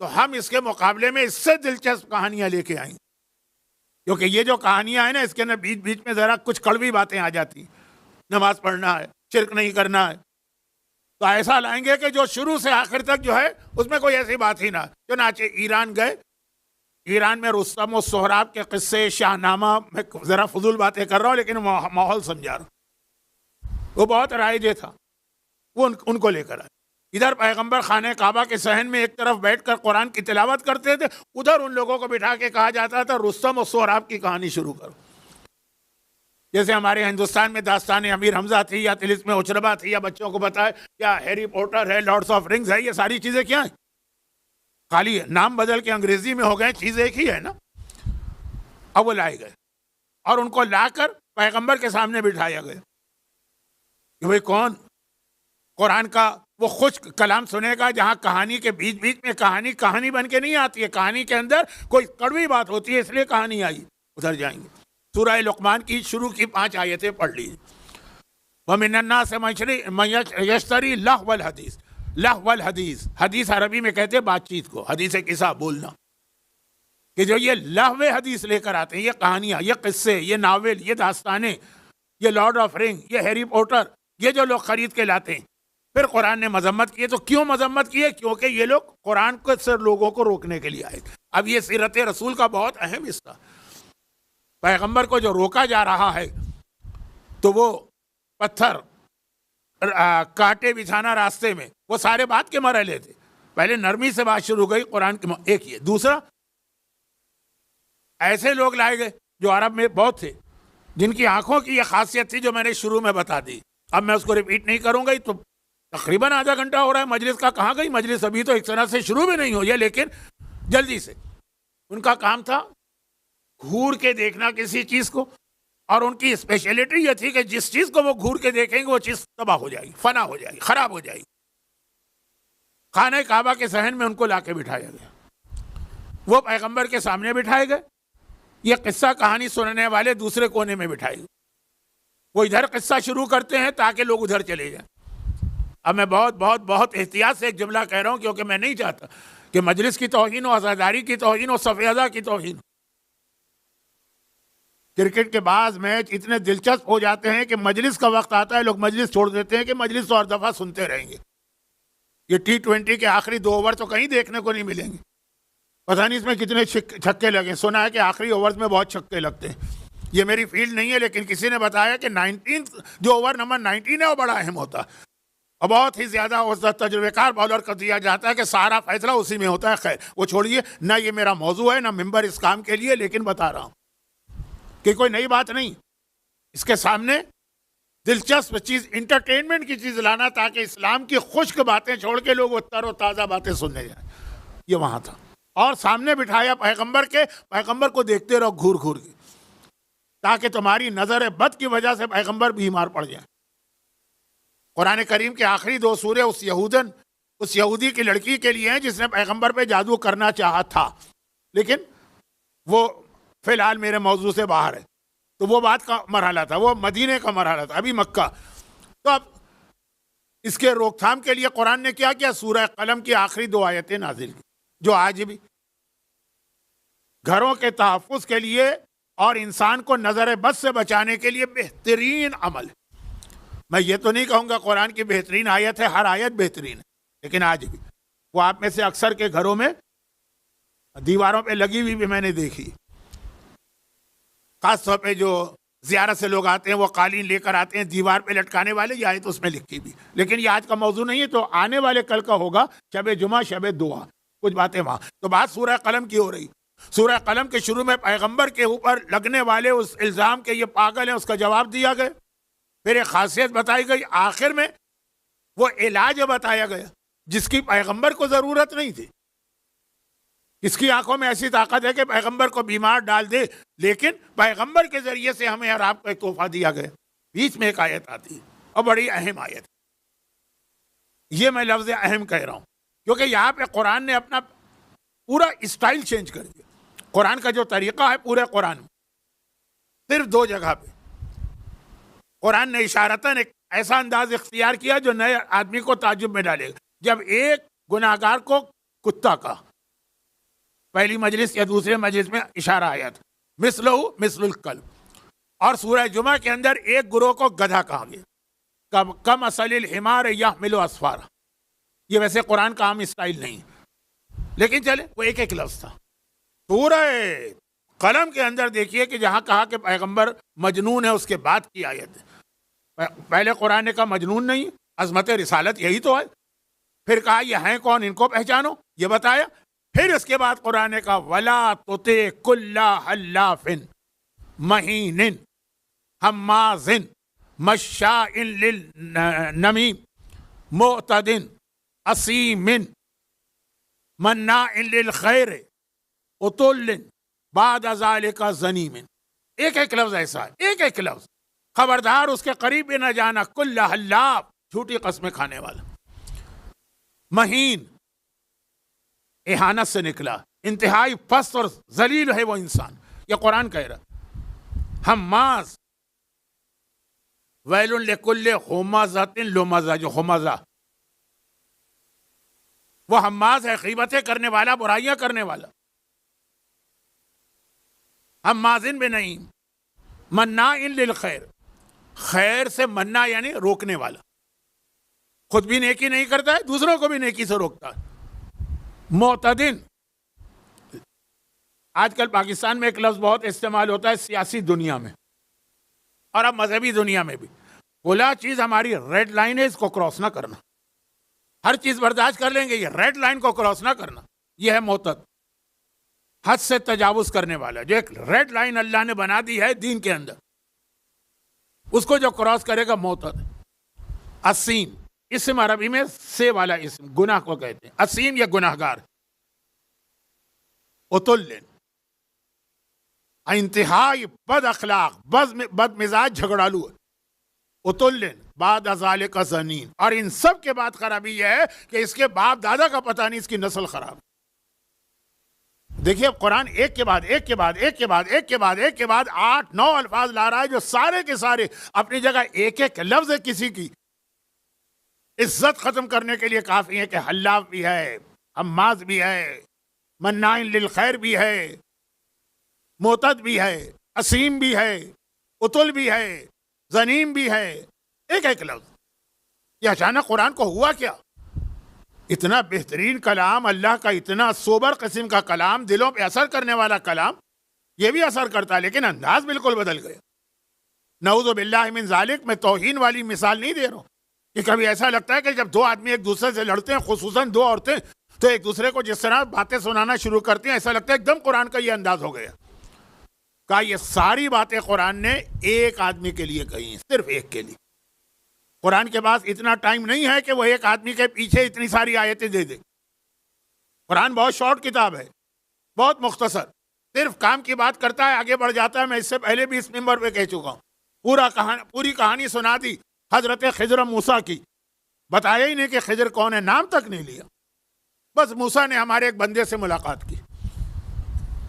تو ہم اس کے مقابلے میں اس سے دلچسپ کہانیاں لے کے آئیں. کیونکہ یہ جو کہانیاں ہیں نا اس کے اندر بیچ بیچ میں ذرا کچھ کڑوی باتیں آ جاتی ہیں. نماز پڑھنا ہے، شرک نہیں کرنا ہے. تو ایسا لائیں گے کہ جو شروع سے آخر تک جو ہے اس میں کوئی ایسی بات ہی نہ. چنانچہ ایران گئے. ایران میں رستم و سہراب کے قصے، شاہ نامہ، میں ذرا فضول باتیں کر رہا ہوں لیکن ماحول سمجھا رہا ہوں، وہ بہت رائج تھا. وہ ان کو لے کر آئے. ادھر پیغمبر خانہ کعبہ کے صحن میں ایک طرف بیٹھ کر قرآن کی تلاوت کرتے تھے، ادھر ان لوگوں کو بٹھا کے کہا جاتا تھا رستم و سہراب کی کہانی شروع کرو. جیسے ہمارے ہندوستان میں داستان امیر حمزہ تھی یا طلسم اچربا تھی، یا بچوں کو بتائے کیا ہیری پوٹر ہے، لارڈس آف رنگز ہے. یہ ساری چیزیں کیا ہیں؟ خالی نام بدل کے انگریزی میں ہو گئے، چیز ایک ہی ہے نا. اب وہ لائے گئے اور ان کو لا کر پیغمبر کے سامنے بٹھایا گیا کہ بھئی کون قرآن کا وہ خشک کلام سنے گا جہاں کہانی کے بیچ بیچ میں کہانی بن کے نہیں آتی ہے، کہانی کے اندر کوئی کڑوی بات ہوتی ہے اس لیے کہانی آئی. ادھر جائیں گے. سورہ لقمان کی شروع کی 5 آیتیں پڑھ لیجیے. وَمِنَ النَّاسِ مَن يَشْتَرِي لَهْوَ الْحَدِيثِ. لَهْوَ الْحَدِيث، حدیث عربی میں کہتے ہیں بات چیت کو، حدیث قصہ بولنا. کہ جو یہ لہو حدیث لے کر آتے ہیں، یہ کہانیاں، یہ قصے، یہ ناول، یہ داستانیں، یہ لارڈ آف رنگ، یہ ہیری پوٹر، یہ جو لوگ خرید کے لاتے ہیں. پھر قرآن نے مذمت کی. تو کیوں مذمت کی ہے؟ کیونکہ یہ لوگ قرآن کو سے لوگوں کو روکنے کے لیے آئے. اب یہ سیرت رسول کا بہت اہم حصہ. پیغمبر کو جو روکا جا رہا ہے تو وہ پتھر، کانٹے بچھانا راستے میں، وہ سارے بات کے مرحلے تھے. پہلے نرمی سے بات شروع گئی قرآن کے ایک یہ. دوسرا، ایسے لوگ لائے گئے جو عرب میں بہت تھے جن کی آنکھوں کی یہ خاصیت تھی جو میں نے شروع میں بتا دی. اب میں اس کو ریپیٹ نہیں کروں گا. تو تقریباً آدھا گھنٹہ ہو رہا ہے مجلس کا. کہاں گئی مجلس؟ ابھی تو ایک طرح سے شروع بھی نہیں ہوئی ہے. لیکن جلدی سے ان کا کام تھا گھور کے دیکھنا کسی چیز کو، اور ان کی اسپیشلٹی یہ تھی کہ جس چیز کو وہ گھور کے دیکھیں گے وہ چیز تباہ ہو جائے گی، فنا ہو جائے گی، خراب ہو جائے گی. خانہ کعبہ کے صحن میں ان کو لا کے بٹھایا گیا. وہ پیغمبر کے سامنے بٹھائے گئے. یہ قصہ کہانی سننے والے دوسرے کونے میں بٹھائے گئے. وہ ادھر قصہ شروع کرتے ہیں تاکہ لوگ ادھر چلے جائیں. اب میں بہت بہت بہت احتیاط سے ایک جملہ کہہ رہا ہوں کیونکہ میں نہیں چاہتا کہ مجلس کی توہین و عزاداری کی توہین و صف ازا کی توہین. کرکٹ کے بعض میچ اتنے دلچسپ ہو جاتے ہیں کہ مجلس کا وقت آتا ہے لوگ مجلس چھوڑ دیتے ہیں کہ مجلس تو ہر دفعہ سنتے رہیں گے. یہ T20 کے آخری 2 اوور تو کہیں دیکھنے کو نہیں ملیں گے. پتہ نہیں اس میں کتنے چھکے لگے. سنا ہے کہ آخری اوورز میں بہت چھکے لگتے ہیں. یہ میری فیلڈ نہیں ہے لیکن کسی نے بتایا کہ 19 جو اوور نمبر 19 ہے وہ بڑا اہم ہوتا. اور بہت ہی زیادہ تجربے کار بالر کو دیا جاتا ہے کہ سارا فیصلہ اسی میں ہوتا ہے. خیر وہ چھوڑیے، نہ یہ میرا موضوع ہے نہ ممبر اس کام کے لیے، لیکن بتا رہا ہوں کہ کوئی نئی بات نہیں. اس کے سامنے دلچسپ چیز، انٹرٹینمنٹ کی چیز لانا تاکہ اسلام کی خشک باتیں چھوڑ کے لوگ وہ تر و تازہ باتیں سننے جائیں. یہ وہاں تھا. اور سامنے بٹھایا پیغمبر کے، پیغمبر کو دیکھتے رہو گھور گھور کے، تاکہ تمہاری نظر بد کی وجہ سے پیغمبر بیمار پڑ جائیں. قرآن کریم کے آخری 2 سورے اس یہودی کی لڑکی کے لیے ہیں جس نے پیغمبر پہ جادو کرنا چاہا تھا، لیکن وہ فی الحال میرے موضوع سے باہر ہے. تو وہ بات کا مرحلہ تھا، وہ مدینے کا مرحلہ تھا، ابھی مکہ. تو اب اس کے روک تھام کے لیے قرآن نے کیا کیا؟ سورہ قلم کی آخری 2 آیتیں نازل کی، جو آج بھی گھروں کے تحفظ کے لیے اور انسان کو نظر بد سے بچانے کے لیے بہترین عمل ہے. میں یہ تو نہیں کہوں گا قرآن کی بہترین آیت ہے، ہر آیت بہترین ہے، لیکن آج بھی وہ آپ میں سے اکثر کے گھروں میں دیواروں پہ لگی ہوئی بھی میں نے دیکھی. خاص طور پہ جو زیارت سے لوگ آتے ہیں وہ قالین لے کر آتے ہیں دیوار پہ لٹکانے والے، یہ آیت اس میں لکھی بھی. لیکن یہ آج کا موضوع نہیں ہے، تو آنے والے کل کا ہوگا، شب جمعہ، شب دعا، کچھ باتیں وہاں. تو بات سورہ قلم کی ہو رہی. سورہ قلم کے شروع میں پیغمبر کے اوپر لگنے والے اس الزام کے یہ پاگل ہیں، اس کا جواب دیا گیا. پھر ایک خاصیت بتائی گئی، آخر میں وہ علاج بتایا گیا جس کی پیغمبر کو ضرورت نہیں تھی. اس کی آنکھوں میں ایسی طاقت ہے کہ پیغمبر کو بیمار ڈال دے، لیکن پیغمبر کے ذریعے سے ہمیں اور آپ کو ایک تحفہ دیا گیا. بیچ میں ایک آیت آتی ہے اور بڑی اہم آیت. یہ میں لفظ اہم کہہ رہا ہوں کیونکہ یہاں پہ قرآن نے اپنا پورا اسٹائل چینج کر دیا. قرآن کا جو طریقہ ہے پورے قرآن میں صرف 2 جگہ پہ قرآن نے اشارتاً ایک ایسا انداز اختیار کیا جو نئے آدمی کو تعجب میں ڈالے گا. جب ایک گناہگار کو کتا کہا پہلی مجلس یا دوسرے مجلس میں، اشارہ آیا تھا مثلہ مثل الکلب. اور سورہ جمعہ کے اندر ایک گروہ کو گدھا کہا گیا، کم اصل الحمار یحمل اسفارا. یہ ویسے قرآن کا عام اسٹائل نہیں، لیکن چلے وہ ایک ایک لفظ تھا. سورہ قلم کے اندر دیکھیے کہ جہاں کہا کہ پیغمبر مجنون ہے، اس کے بعد کی آیت ہے. پہلے قرآن نے کہا مجنون نہیں، عظمت رسالت یہی تو ہے. پھر کہا یہ ہیں کون، ان کو پہچانو، یہ بتایا. پھر اس کے بعد قرآن نے کہا وَلَا تُطِعْ كُلَّ حَلَّافٍ مَّهِينٍ ہَمَّازٍ مَّشَّاءٍ لِلنَّمِيمٍ مُعْتَدٍ أَثِيمٍ مَّنَّاعٍ لِلْخَيْرِ عُتُلٍّ بَعْدَ ذَلِكَ زَنِيمٍ. ایک ایک لفظ ایسا ہے، ایک ایک لفظ. خبردار اس کے قریب بھی نہ جانا. کل حلاف، جھوٹی قسمیں کھانے والا. مہین، اہانت سے نکلا، انتہائی پست اور ذلیل ہے وہ انسان. یہ قرآن کہہ رہا. حماز، ویل لکل ہمزۃ لمزہ. جو ہمزہ وہ حماز ہے، غیبتیں کرنے والا، برائیاں کرنے والا. حمازن بنعیم مناع للخیر، خیر سے منع یعنی روکنے والا. خود بھی نیکی نہیں کرتا ہے، دوسروں کو بھی نیکی سے روکتا ہے. معتدن، آج کل پاکستان میں ایک لفظ بہت استعمال ہوتا ہے سیاسی دنیا میں اور اب مذہبی دنیا میں بھی. بولا چیز ہماری ریڈ لائن ہے، اس کو کراس نہ کرنا. ہر چیز برداشت کر لیں گے، یہ ریڈ لائن کو کراس نہ کرنا. یہ ہے معتد، حد سے تجاوز کرنے والا. جو ایک ریڈ لائن اللہ نے بنا دی ہے دین کے اندر، اس کو جو کراس کرے گا معتد. اسیم، اسم عربی میں سے والا اسم، گناہ کو کہتے ہیں. اسیم یا گناہ گار. اتلن، انتہائی بد اخلاق، بد مزاج، جھگڑالو ہے. اتلن بعد ذالک زنین. اور ان سب کے بعد خرابی یہ ہے کہ اس کے باپ دادا کا پتہ نہیں، اس کی نسل خراب. دیکھیے اب قرآن ایک کے بعد ایک کے بعد ایک کے بعد ایک کے بعد ایک کے بعد 8-9 الفاظ لا رہا ہے جو سارے کے سارے اپنی جگہ ایک ایک لفظ کسی کی عزت ختم کرنے کے لیے کافی ہے. کہ حلاف بھی ہے، حماز بھی ہے، مناع للخیر بھی ہے، معتد بھی ہے، اسیم بھی ہے، اتل بھی ہے، زنیم بھی ہے. ایک ایک لفظ. یہ اچانک قرآن کو ہوا کیا؟ اتنا بہترین کلام اللہ کا، اتنا سوبر قسم کا کلام، دلوں پہ اثر کرنے والا کلام، یہ بھی اثر کرتا ہے لیکن انداز بالکل بدل گیا. نعوذ باللہ من ذالک. میں توہین والی مثال نہیں دے رہا ہوں، کہ کبھی ایسا لگتا ہے کہ جب دو آدمی ایک دوسرے سے لڑتے ہیں، خصوصاً دو عورتیں، تو ایک دوسرے کو جس طرح باتیں سنانا شروع کرتی ہیں، ایسا لگتا ہے ایک دم قرآن کا یہ انداز ہو گیا. کہا یہ ساری باتیں قرآن نے ایک آدمی کے لیے کہی ہیں، صرف ایک کے لیے. قرآن کے پاس اتنا ٹائم نہیں ہے کہ وہ ایک آدمی کے پیچھے اتنی ساری آیتیں دے دے. قرآن بہت شارٹ کتاب ہے، بہت مختصر، صرف کام کی بات کرتا ہے، آگے بڑھ جاتا ہے. میں اس سے پہلے بھی اس ممبر پہ کہہ چکا ہوں، پوری کہانی سنا دی حضرت خضر و موسیٰ کی. بتایا ہی نہیں کہ خضر کون ہے، نام تک نہیں لیا. بس موسیٰ نے ہمارے ایک بندے سے ملاقات کی.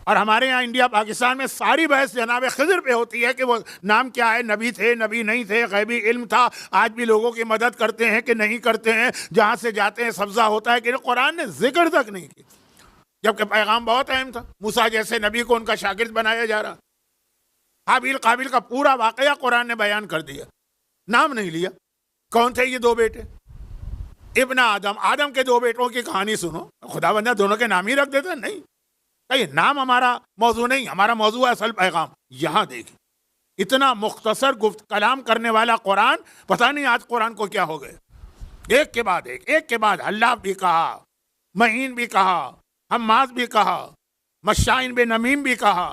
اور ہمارے یہاں انڈیا پاکستان میں ساری بحث جناب خضر پہ ہوتی ہے کہ وہ نام کیا ہے، نبی تھے، نبی نہیں تھے، غیبی علم تھا. آج بھی لوگوں کی مدد کرتے ہیں کہ نہیں کرتے ہیں، جہاں سے جاتے ہیں سبزہ ہوتا ہے کہ قرآن نے ذکر تک نہیں کی، جبکہ پیغام بہت اہم تھا. موسیٰ جیسے نبی کو ان کا شاگرد بنایا جا رہا. حابیل قابل کا پورا واقعہ قرآن نے بیان کر دیا، نام نہیں لیا. کون تھے یہ دو بیٹے؟ ابن آدم، آدم کے دو بیٹوں کی کہانی سنو، خدا بندہ دونوں کے نام ہی رکھ دیتے. نہیں، یہ نام ہمارا موضوع نہیں، ہمارا موضوع ہے اصل پیغام. یہاں دیکھیں اتنا مختصر کلام کرنے والا قرآن، پتہ نہیں آج قرآن کو کیا ہو گئے. ایک کے بعد ایک کے بعد اللہ بھی کہا، مہین بھی کہا، حماد بھی کہا، مشائن بن نمیم بھی کہا،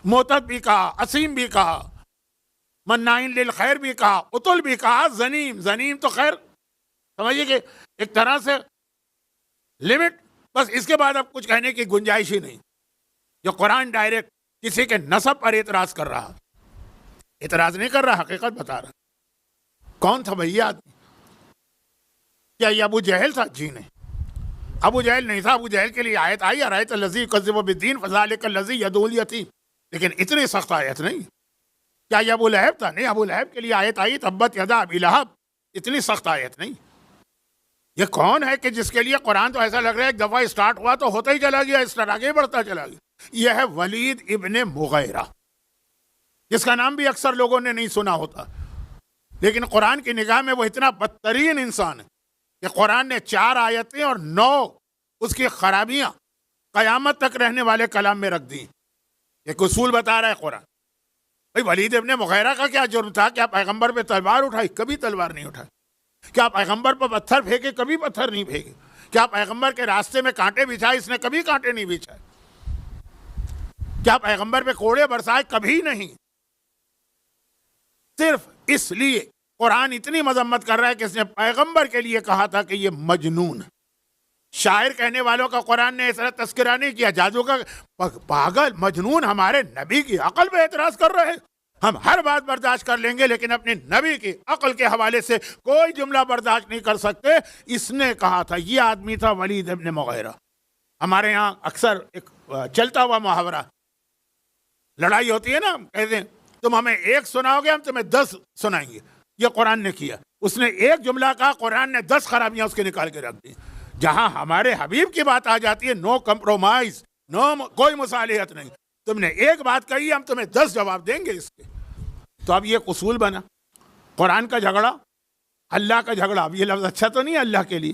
معتد بھی کہا، اسیم بھی کہا، منائن للخیر بھی کہا، اتل بھی کہا، زنیم تو خیر سمجھیے کہ ایک طرح سے لمٹ. بس اس کے بعد اب کچھ کہنے کی گنجائش ہی نہیں. جو قرآن ڈائریکٹ کسی کے نسب پر اعتراض کر رہا، اعتراض نہیں کر رہا، حقیقت بتا رہا. کون تھا بھائی آدمی؟ کیا یہ ابو جہل تھا؟ جی نہیں، ابو جہل نہیں تھا. ابو جہل کے لیے آیت آئی، ارایت الذی یکذب بالدین فذلک الذی یدعو الیتیم، لیکن اتنی سخت آیت نہیں. کیا یہ ابو لہب تھا؟ نہیں، ابو لہب کے لیے آیت آئی تبت یدا ابی لہب، اتنی سخت آیت نہیں. یہ کون ہے کہ جس کے لیے قرآن تو ایسا لگ رہا ہے ایک دفعہ اسٹارٹ ہوا تو ہوتا ہی چلا گیا، اس طرح آگے بڑھتا چلا گیا. یہ ہے ولید ابن مغیرہ، جس کا نام بھی اکثر لوگوں نے نہیں سنا ہوتا، لیکن قرآن کی نگاہ میں وہ اتنا بدترین انسان ہے کہ قرآن نے 4 آیتیں اور 9 اس کی خرابیاں قیامت تک رہنے والے کلام میں رکھ دی. ایک اصول بتا رہا ہے قرآن. بھائی ولید ابن مغیرہ کا کیا جرم تھا؟ کیا پیغمبر پہ تلوار اٹھائی؟ کبھی تلوار نہیں اٹھائی. کیا پیغمبر پر پتھر پھینکے؟ کبھی پتھر نہیں پھینکے. کیا پیغمبر کے راستے میں کانٹے بچھائے؟ اس نے کبھی کانٹے نہیں بچھائے. کیا پیغمبر پہ کوڑے برسائے؟ کبھی نہیں. صرف اس لیے قرآن اتنی مذمت کر رہا ہے کہ اس نے پیغمبر کے لیے کہا تھا کہ یہ مجنون. شاعر کہنے والوں کا قرآن نے اس طرح تذکرہ نہیں کیا. جادو کا پاگل مجنون ہمارے نبی کی عقل پہ اعتراض کر رہے ہیں. ہم ہر بات برداشت کر لیں گے لیکن اپنے نبی کی عقل کے حوالے سے کوئی جملہ برداشت نہیں کر سکتے. اس نے کہا تھا. یہ آدمی تھا ولید ابن مغیرہ. ہمارے یہاں اکثر ایک چلتا ہوا محاورہ، لڑائی ہوتی ہے نا، کہتے ہیں تم ہمیں 1 سناؤ گے، ہم تمہیں 10 سنائیں گے. یہ قرآن نے کیا. اس نے ایک جملہ کہا، قرآن نے 10 خرابیاں اس کے نکال کے رکھ دی. جہاں ہمارے حبیب کی بات آ جاتی ہے، نو کمپرومائز، کوئی مصالحت نہیں. تم نے ایک بات کہی، ہم تمہیں 10 جواب دیں گے اس کے. تو اب یہ اصول بنا. قرآن کا جھگڑا، اللہ کا جھگڑا. اب یہ لفظ اچھا تو نہیں اللہ کے لیے.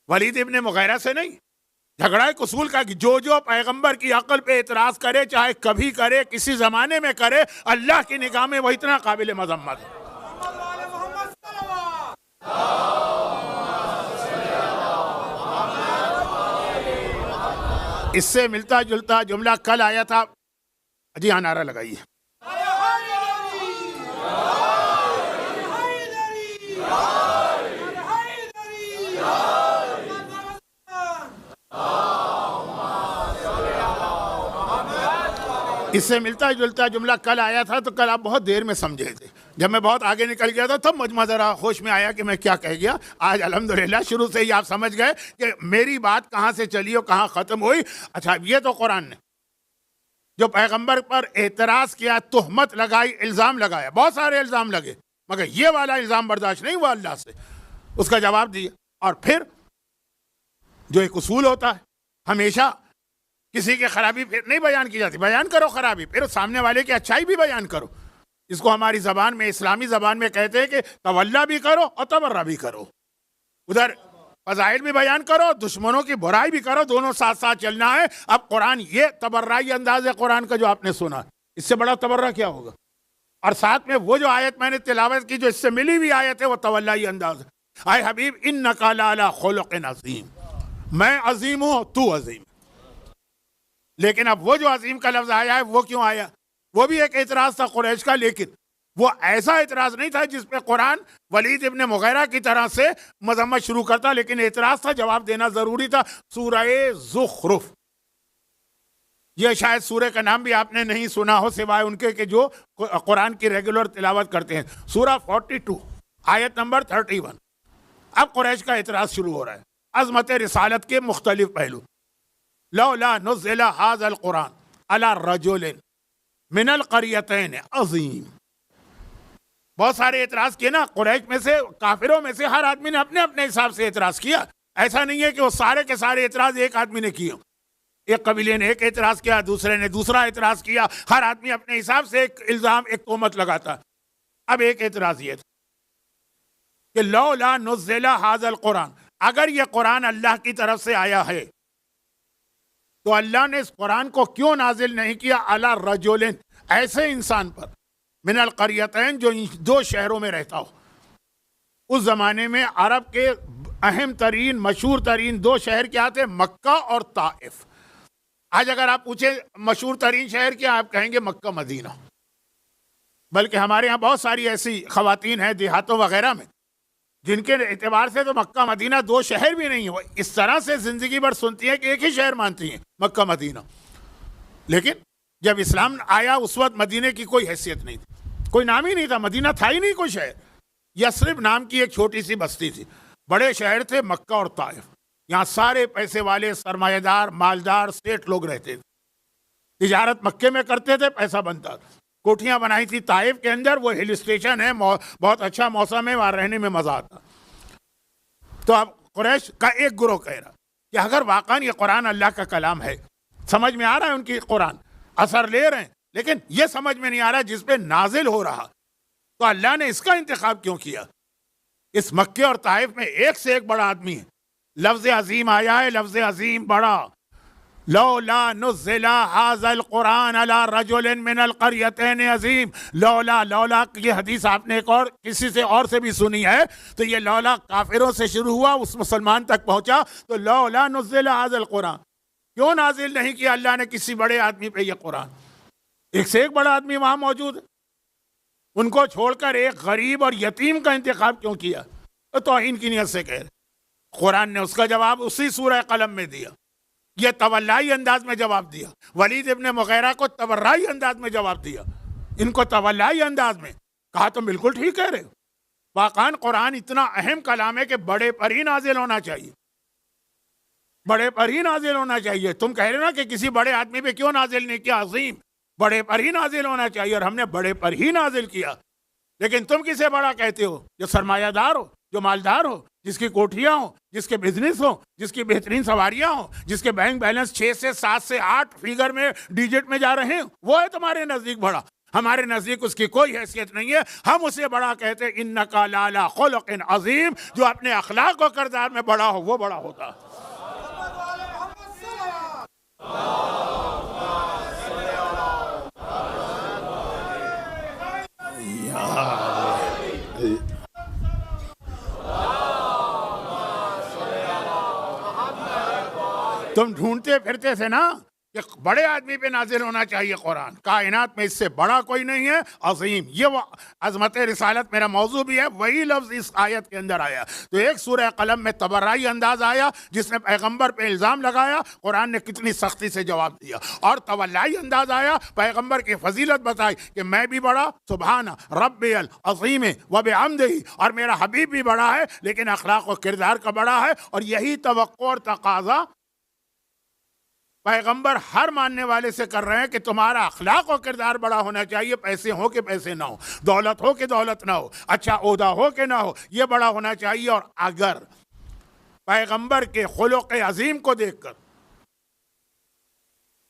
ولید ابن مغیرہ سے نہیں، جھگڑا ایک اصول کا کہ جو پیغمبر کی عقل پہ اعتراض کرے، چاہے کبھی کرے، کسی زمانے میں کرے، اللہ کی نگاہ میں وہ اتنا قابل مذمت ہے. اس سے ملتا جلتا جملہ کل آیا تھا. جی ہاں، نعرہ لگائیے. اس سے ملتا جلتا جملہ کل آیا تھا تو کل آپ بہت دیر میں سمجھے تھے. جب میں بہت آگے نکل گیا تھا تب مجمع ذرا ہوش میں آیا کہ میں کیا کہہ گیا. آج الحمدللہ شروع سے ہی آپ سمجھ گئے کہ میری بات کہاں سے چلی اور کہاں ختم ہوئی. اچھا، یہ تو قرآن نے جو پیغمبر پر اعتراض کیا، تہمت لگائی، الزام لگایا، بہت سارے الزام لگے، مگر یہ والا الزام برداشت نہیں ہوا اللہ سے. اس کا جواب دیا. اور پھر جو ایک اصول ہوتا ہے، ہمیشہ کسی کی خرابی پھر نہیں بیان کی جاتی. بیان کرو خرابی، پھر سامنے والے کی اچھائی بھی بیان کرو. اس کو ہماری زبان میں، اسلامی زبان میں کہتے ہیں کہ تولا بھی کرو اور تبرہ بھی کرو. ادھر فضائل بھی بیان کرو، دشمنوں کی برائی بھی کرو، دونوں ساتھ ساتھ چلنا ہے. اب قرآن یہ تبرعی انداز ہے قرآن کا جو آپ نے سنا، اس سے بڑا تبرہ کیا ہوگا؟ اور ساتھ میں وہ جو آیت میں نے تلاوت کی جو اس سے ملی ہوئی آیت ہے وہ تولائی انداز ہے، اے حبیب انک لعلی خلق عظیم، میں عظیم ہوں تو عظیم. لیکن اب وہ جو عظیم کا لفظ آیا ہے وہ کیوں آیا؟ وہ بھی ایک اعتراض تھا قریش کا، لیکن وہ ایسا اعتراض نہیں تھا جس پہ قرآن ولید ابن مغیرہ کی طرح سے مذمت شروع کرتا، لیکن اعتراض تھا، جواب دینا ضروری تھا. سورہ زخرف، یہ شاید سورہ کا نام بھی آپ نے نہیں سنا ہو سوائے ان کے کہ جو قرآن کی ریگولر تلاوت کرتے ہیں. سورہ 42 آیت نمبر 31. اب قریش کا اعتراض شروع ہو رہا ہے، عظمت رسالت کے مختلف پہلو. لولا نزل ھذا القرآن علی رجل من القریتین عظیم. بہت سارے اعتراض کیے نا قریش میں سے، کافروں میں سے ہر آدمی نے اپنے اپنے حساب سے اعتراض کیا. ایسا نہیں ہے کہ وہ سارے کے سارے اعتراض ایک آدمی نے کیے. ایک قبیلے نے ایک اعتراض کیا، دوسرے نے دوسرا اعتراض کیا، ہر آدمی اپنے حساب سے ایک الزام، ایک تہمت لگاتا. اب ایک اعتراض یہ تھا کہ لولا نزل ھذا القرآن، اگر یہ قرآن اللہ کی طرف سے آیا ہے تو اللہ نے اس قرآن کو کیوں نازل نہیں کیا علی رجل، ایسے انسان پر، من القریتین، جو دو شہروں میں رہتا ہو. اس زمانے میں عرب کے اہم ترین مشہور ترین دو شہر کیا تھے؟ مکہ اور طائف. آج اگر آپ پوچھیں مشہور ترین شہر کیا، آپ کہیں گے مکہ مدینہ. بلکہ ہمارے یہاں بہت ساری ایسی خواتین ہیں دیہاتوں وغیرہ میں جن کے اعتبار سے تو مکہ مدینہ دو شہر بھی نہیں ہیں، وہ اس طرح سے زندگی بھر سنتی ہیں کہ ایک ہی شہر مانتی ہیں، مکہ مدینہ. لیکن جب اسلام آیا اس وقت مدینے کی کوئی حیثیت نہیں تھی، کوئی نام ہی نہیں تھا، مدینہ تھا ہی نہیں کوئی شہر. یثرب نام کی ایک چھوٹی سی بستی تھی. بڑے شہر تھے مکہ اور طائف، یہاں سارے پیسے والے، سرمایہ دار، مالدار، سیٹ لوگ رہتے تھے. تجارت مکے میں کرتے تھے، پیسہ بنتا تھا. کوٹھیاں بنائی تھی طائف کے اندر، وہ ہل اسٹیشن ہے، بہت اچھا موسم ہے، وہاں رہنے میں مزہ آتا. تو اب قریش کا ایک گروہ کہہ رہا کہ اگر واقعا یہ قرآن اللہ کا کلام ہے، سمجھ میں آ رہا ہے ان کی قرآن، اثر لے رہے ہیں، لیکن یہ سمجھ میں نہیں آ رہا جس پہ نازل ہو رہا، تو اللہ نے اس کا انتخاب کیوں کیا؟ اس مکے اور طائف میں ایک سے ایک بڑا آدمی ہے. لفظ عظیم آیا ہے، لفظ عظیم بڑا. لولا نزل ھذا القرآن علی رجل من القریتین عظیم. لولا، لولا یہ حدیث آپ نے ایک اور کسی سے اور سے بھی سنی ہے، تو یہ لولا کافروں سے شروع ہوا، اس مسلمان تک پہنچا. تو لولا نزل ھذا القرآن، کیوں نازل نہیں کیا اللہ نے کسی بڑے آدمی پہ یہ قرآن؟ ایک سے ایک بڑا آدمی وہاں موجود ہے، ان کو چھوڑ کر ایک غریب اور یتیم کا انتخاب کیوں کیا؟ تو توہین کی نیت سے کہہ رہے. قرآن نے اس کا جواب اسی سورہ قلم میں دیا. یہ تولائی انداز میں جواب دیا. ولید ابن مغیرہ کو تبرائی انداز میں جواب دیا، ان کو تولائی انداز میں کہا. تو بالکل ٹھیک کہہ رہے ہو، واقعاً قرآن اتنا اہم کلام ہے کہ بڑے پر ہی نازل ہونا چاہیے، بڑے پر ہی نازل ہونا چاہیے. تم کہہ رہے نا کہ کسی بڑے آدمی پہ کیوں نازل نہیں کیا؟ عظیم، بڑے پر ہی نازل ہونا چاہیے، اور ہم نے بڑے پر ہی نازل کیا. لیکن تم کسے بڑا کہتے ہو؟ جو سرمایہ دار ہو، جو مالدار ہو، جس کی کوٹھیاں ہوں، جس کے بزنس ہوں، جس کی بہترین سواریاں ہوں، جس کے بینک بیلنس 6 سے 7 سے 8 فیگر میں ڈیجٹ میں جا رہے ہیں، وہ ہے تمہارے نزدیک بڑا. ہمارے نزدیک اس کی کوئی حیثیت نہیں ہے. ہم اسے بڑا کہتے ہیں انک لعلی خلق عظیم. جو اپنے اخلاق و کردار میں بڑا ہو وہ بڑا ہوتا. تم ڈھونڈتے پھرتے تھے نا کہ بڑے آدمی پہ نازل ہونا چاہیے قرآن، کائنات میں اس سے بڑا کوئی نہیں ہے. عظیم، یہ وہ عظمت رسالت میرا موضوع بھی ہے، وہی لفظ اس آیت کے اندر آیا. تو ایک سورہ قلم میں تبرائی انداز آیا جس نے پیغمبر پہ الزام لگایا، قرآن نے کتنی سختی سے جواب دیا. اور تولائی انداز آیا، پیغمبر کی فضیلت بتائی کہ میں بھی بڑا، سبحان رب العظیم و بحمدہ، اور میرا حبیب بھی بڑا ہے لیکن اخلاق و کردار کا بڑا ہے. اور یہی توقع اور تقاضا پیغمبر ہر ماننے والے سے کر رہے ہیں کہ تمہارا اخلاق و کردار بڑا ہونا چاہیے. پیسے ہو کہ پیسے نہ ہو، دولت ہو کہ دولت نہ ہو، اچھا عہدہ ہو کہ نہ ہو، یہ بڑا ہونا چاہیے. اور اگر پیغمبر کے خلق عظیم کو دیکھ کر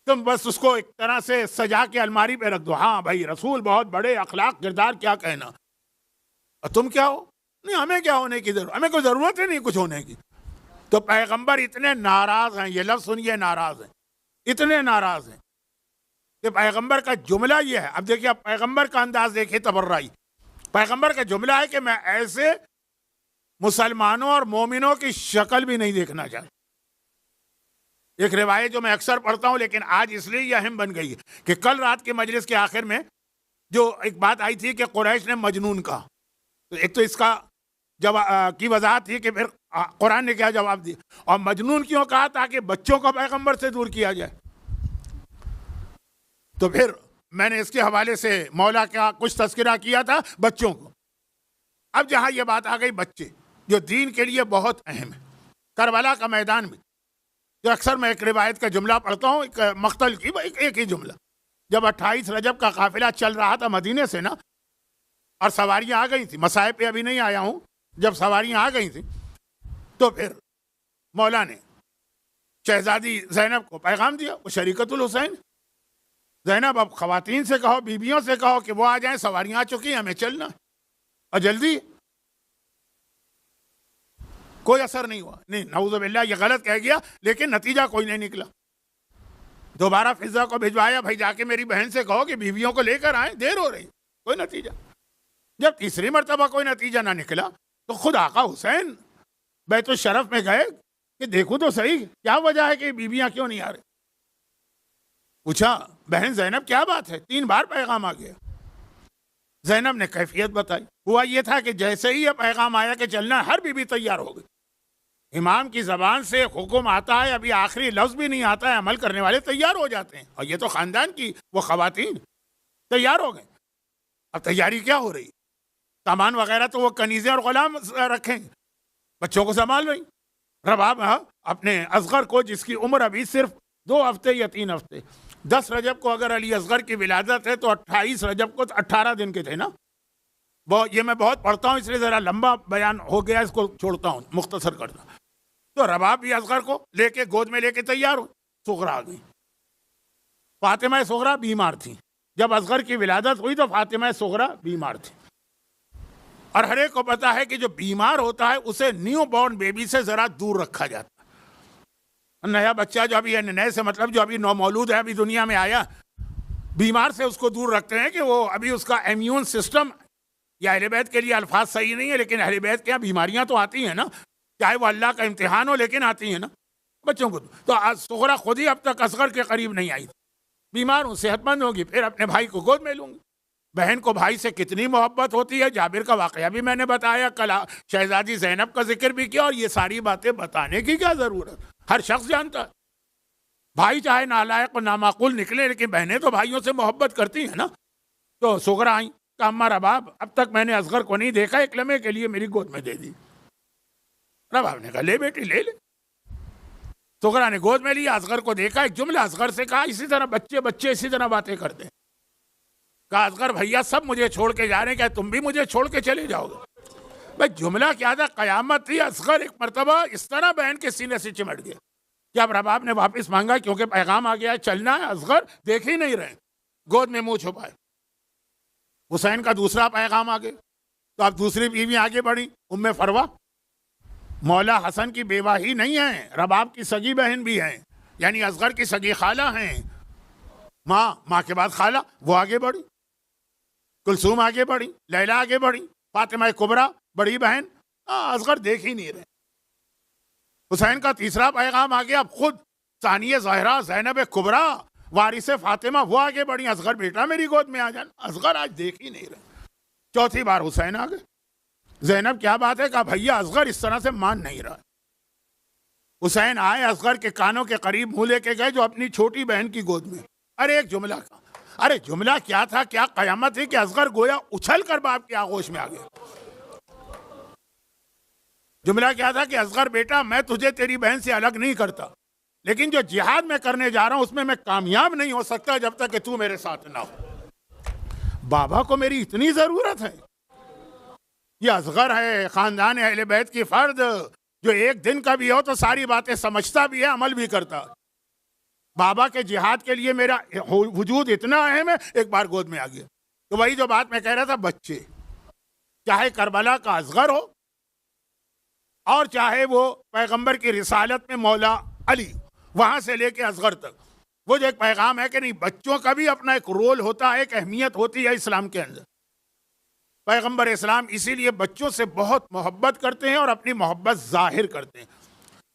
تم بس اس کو ایک طرح سے سجا کے الماری پہ رکھ دو، ہاں بھائی رسول بہت بڑے، اخلاق کردار کیا کہنا، اور تم کیا ہو؟ نہیں، ہمیں کیا ہونے کی ضرورت، ہمیں کوئی ضرورت ہی نہیں کچھ ہونے کی. تو پیغمبر اتنے ناراض ہیں، یہ لفظ سنیے، ناراض ہیں، اتنے ناراض ہیں کہ پیغمبر کا جملہ یہ ہے. اب دیکھیے اب پیغمبر کا انداز دیکھیے تبرعی. پیغمبر کا جملہ ہے کہ میں ایسے مسلمانوں اور مومنوں کی شکل بھی نہیں دیکھنا چاہتا. ایک روایت جو میں اکثر پڑھتا ہوں لیکن آج اس لیے یہ اہم بن گئی ہے کہ کل رات کے مجلس کے آخر میں جو ایک بات آئی تھی کہ قریش نے مجنون کہا. تو ایک تو اس کا جواب کی وضاحت تھی کہ پھر قرآن نے کیا جواب دیا, اور مجنون کیوں کہا؟ تاکہ بچوں کو پیغمبر سے دور کیا جائے. تو پھر میں نے اس کے حوالے سے مولا کا کچھ تذکرہ کیا تھا بچوں کو. اب جہاں یہ بات آ گئی بچے جو دین کے لیے بہت اہم ہے, کربلا کا میدان میں جو اکثر میں ایک روایت کا جملہ پڑھتا ہوں, ایک مقتل کی ایک ہی جملہ, جب 28 رجب کا قافلہ چل رہا تھا مدینے سے نا, اور سواریاں آ گئی تھیں, مسائب پہ ابھی نہیں آیا ہوں, جب سواریاں آ گئی تھیں تو پھر مولا نے شہزادی زینب کو پیغام دیا, وہ شریکت الحسین. زینب اب خواتین سے کہو, بیویوں سے کہو کہ وہ آ جائیں, سواریاں آ چکی ہیں, ہمیں چلنا ہے اور جلدی. کوئی اثر نہیں ہوا, نہیں نعوذ باللہ یہ غلط کہہ گیا, لیکن نتیجہ کوئی نہیں نکلا. دوبارہ فضا کو بھجوایا, بھائی جا کے میری بہن سے کہو کہ بیویوں کو لے کر آئیں, دیر ہو رہی, کوئی نتیجہ. جب تیسری مرتبہ کوئی نتیجہ نہ نکلا تو خود آقا حسین بیت الشرف میں گئے کہ دیکھو تو صحیح کیا وجہ ہے کہ بیویاں کیوں نہیں آ رہی. پوچھا بہن زینب کیا بات ہے, 3 بار پیغام آ گیا. زینب نے کیفیت بتائی. ہوا یہ تھا کہ جیسے ہی یہ پیغام آیا کہ چلنا, ہر بیوی تیار ہو گئی. امام کی زبان سے حکم آتا ہے, ابھی آخری لفظ بھی نہیں آتا ہے, عمل کرنے والے تیار ہو جاتے ہیں. اور یہ تو خاندان کی وہ خواتین تیار ہو گئے. اب تیاری کیا ہو رہی, سامان وغیرہ تو وہ کنیزیں اور غلام رکھیں, بچوں کو سنبھال رہی. رباب اپنے اصغر کو, جس کی عمر ابھی صرف 2 ہفتے یا 3 ہفتے, 10 رجب کو اگر علی اصغر کی ولادت ہے تو 28 رجب کو 18 دن کے تھے نا. یہ میں بہت پڑھتا ہوں اس لیے ذرا لمبا بیان ہو گیا, اس کو چھوڑتا ہوں, مختصر کرتا. تو رباب بھی اصغر کو لے کے گود میں لے کے تیار ہو. صغرا آ گئی. فاطمہ صغرا بیمار تھی. جب اصغر کی ولادت ہوئی تو فاطمہ صغرا بیمار تھی. اور ہر ایک کو پتا ہے کہ جو بیمار ہوتا ہے اسے نیو بورن بیبی سے ذرا دور رکھا جاتا ہے. نیا بچہ جو ابھی نئے سے مطلب جو ابھی نومولود ہے, ابھی دنیا میں آیا, بیمار سے اس کو دور رکھتے ہیں کہ وہ ابھی اس کا امیون سسٹم, یا اہل بیت کے لیے الفاظ صحیح نہیں ہے لیکن اہل بیت کے یہاں بیماریاں تو آتی ہیں نا, چاہے وہ اللہ کا امتحان ہو لیکن آتی ہیں نا بچوں کو. تو صغرا خود ہی اب تک اصغر کے قریب نہیں آئی, بیمار ہوں, صحت مند ہوگی, پھر اپنے بھائی کو گود میں لوں گی. بہن کو بھائی سے کتنی محبت ہوتی ہے, جابر کا واقعہ بھی میں نے بتایا, کل شہزادی زینب کا ذکر بھی کیا, اور یہ ساری باتیں بتانے کی کیا ضرورت, ہر شخص جانتا ہے. بھائی چاہے نالائق و نامعقول نکلے لیکن بہنیں تو بھائیوں سے محبت کرتی ہیں نا. تو صغرا آئیں کہ اماں رباب اب تک میں نے اصغر کو نہیں دیکھا, ایک لمحے کے لیے میری گود میں دے دی. رباب نے کہا لے بیٹی لے لے. صغرا نے گود میں لیا, اصغر کو دیکھا, ایک جملہ اصغر سے کہا, اسی طرح بچے اسی طرح باتیں کرتے ہیں. کہا اصغر بھیا سب مجھے چھوڑ کے جا رہے ہیں, کیا تم بھی مجھے چھوڑ کے چلے جاؤ گے؟ بھائی جملہ کیا تھا, قیامت تھی. اصغر ایک مرتبہ اس طرح بہن کے سینے سے چمٹ گیا کہ اب رباب نے واپس مانگا کیونکہ پیغام آ گیا ہے, چلنا ہے. اصغر دیکھ ہی نہیں رہے, گود میں منہ چھپائے. حسین کا دوسرا پیغام آ گیا تو اب دوسری بیوی آگے بڑھی, ام فروا. مولا حسن کی بیوہ ہی نہیں ہیں, رباب کی سگی بہن بھی ہیں, یعنی اصغر کی سگی خالہ ہیں, ماں کے بعد خالہ. وہ آگے بڑھی, کلثوم آگے بڑھی, لیلا آگے بڑھی, فاطمہ کبریٰ بڑی بہن. اصغر دیکھ ہی نہیں رہے. حسین کا تیسرا پیغام آ گیا, اب خود ثانیہ زہرا زینب کبریٰ وارث فاطمہ وہ آگے بڑھی, اصغر بیٹا میری گود میں آ جانا. اصغر آج دیکھ ہی نہیں رہے. چوتھی بار حسین آ گئے. زینب کیا بات ہے, کہا بھیا اصغر اس طرح سے مان نہیں رہا. حسین آئے, اصغر کے کانوں کے قریب منہ لے کے گئے جو اپنی چھوٹی بہن کی گود میں. ارے ایک جملہ کا, ارے جملہ کیا تھا, کیا قیامت تھی کہ اصغر گویا اچھل کر باپ کی آغوش میں آ گیا. جملہ کیا تھا کہ اصغر بیٹا میں تجھے تیری بہن سے الگ نہیں کرتا, لیکن جو جہاد میں کرنے جا رہا ہوں اس میں کامیاب نہیں ہو سکتا جب تک کہ تو میرے ساتھ نہ ہو. بابا کو میری اتنی ضرورت ہے. یہ اصغر ہے, خاندان اہل بیت کی فرد, جو ایک دن کا بھی ہو تو ساری باتیں سمجھتا بھی ہے, عمل بھی کرتا. بابا کے جہاد کے لیے میرا وجود اتنا اہم ہے, ایک بار گود میں آ گیا. تو وہی جو بات میں کہہ رہا تھا, بچے چاہے کربلا کا اصغر ہو اور چاہے وہ پیغمبر کی رسالت میں مولا علی, وہاں سے لے کے اصغر تک, وہ جو ایک پیغام ہے کہ نہیں، بچوں کا بھی اپنا ایک رول ہوتا ہے، ایک اہمیت ہوتی ہے اسلام کے اندر. پیغمبر اسلام اسی لیے بچوں سے بہت محبت کرتے ہیں اور اپنی محبت ظاہر کرتے ہیں.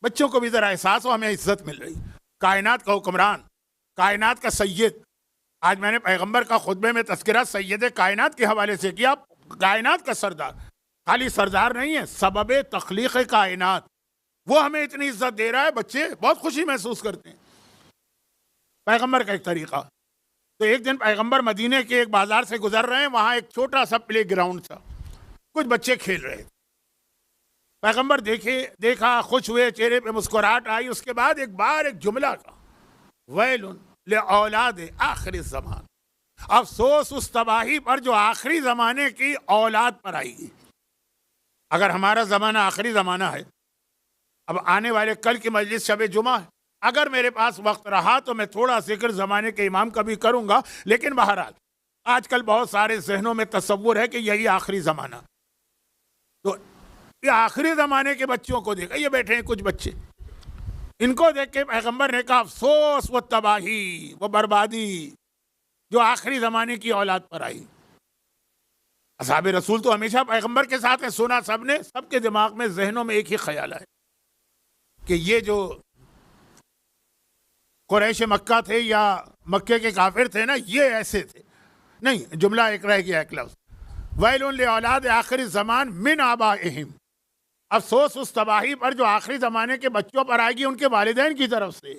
بچوں کو بھی ذرا احساس ہو ہمیں عزت مل رہی. کائنات کا حکمران، کائنات کا سید. آج میں نے پیغمبر کا خطبے میں تذکرہ سید کائنات کے حوالے سے کیا. کائنات کا سردار، خالی سردار نہیں ہے، سبب تخلیق کائنات. وہ ہمیں اتنی عزت دے رہا ہے، بچے بہت خوشی محسوس کرتے ہیں. پیغمبر کا ایک طریقہ. تو ایک دن پیغمبر مدینے کے ایک بازار سے گزر رہے ہیں، وہاں ایک چھوٹا سا پلے گراؤنڈ تھا، کچھ بچے کھیل رہے تھے. پیغمبر دیکھا، خوش ہوئے، چہرے پہ مسکراہٹ آئی. اس کے بعد ایک جملہ تھا، ویل لأولاد آخر الزمان. افسوس اس تباہی پر جو آخری زمانے کی اولاد پر آئے گی. اگر ہمارا زمانہ آخری زمانہ ہے، اب آنے والے کل کی مجلس شب جمعہ ہے، اگر میرے پاس وقت رہا تو میں تھوڑا ذکر زمانے کے امام کا بھی کروں گا. لیکن بہرحال آج کل بہت سارے ذہنوں میں تصور ہے کہ یہی آخری زمانہ. تو یہ آخری زمانے کے بچوں کو دیکھا، یہ بیٹھے ہیں کچھ بچے، ان کو دیکھ کے پیغمبر نے کہا افسوس وہ تباہی، وہ بربادی جو آخری زمانے کی اولاد پر آئی. اصحاب رسول تو ہمیشہ پیغمبر کے ساتھ ہیں. سنا سب نے، سب کے دماغ میں ذہنوں میں ایک ہی خیال ہے کہ یہ جو قریش مکہ تھے یا مکے کے کافر تھے نا، یہ ایسے تھے. نہیں، جملہ ایک رہ گیا، ایک لفظ، ویل لأولاد آخر الزمان من آبائہم. افسوس اس تباہی پر جو آخری زمانے کے بچوں پر آئے گی ان کے والدین کی طرف سے.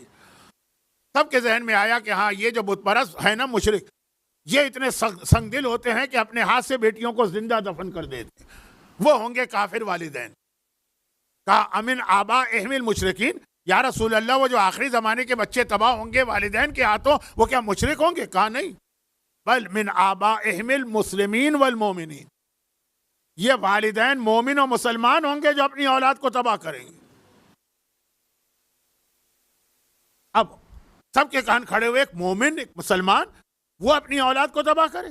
سب کے ذہن میں آیا کہ ہاں یہ جو بت پرست ہے نا، مشرک، یہ اتنے سنگ دل ہوتے ہیں کہ اپنے ہاتھ سے بیٹیوں کو زندہ دفن کر دیتے. وہ ہوں گے کافر والدین. کہا امن آبائہم المشرکین، یا رسول اللہ وہ جو آخری زمانے کے بچے تباہ ہوں گے والدین کے ہاتھوں، وہ کیا مشرک ہوں گے؟ کہا نہیں، بل من آبائہم المسلمین والمومنین. یہ والدین مومن و مسلمان ہوں گے جو اپنی اولاد کو تباہ کریں گے. اب سب کے کان کھڑے ہوئے، ایک مومن، ایک مسلمان، وہ اپنی اولاد کو تباہ کرے.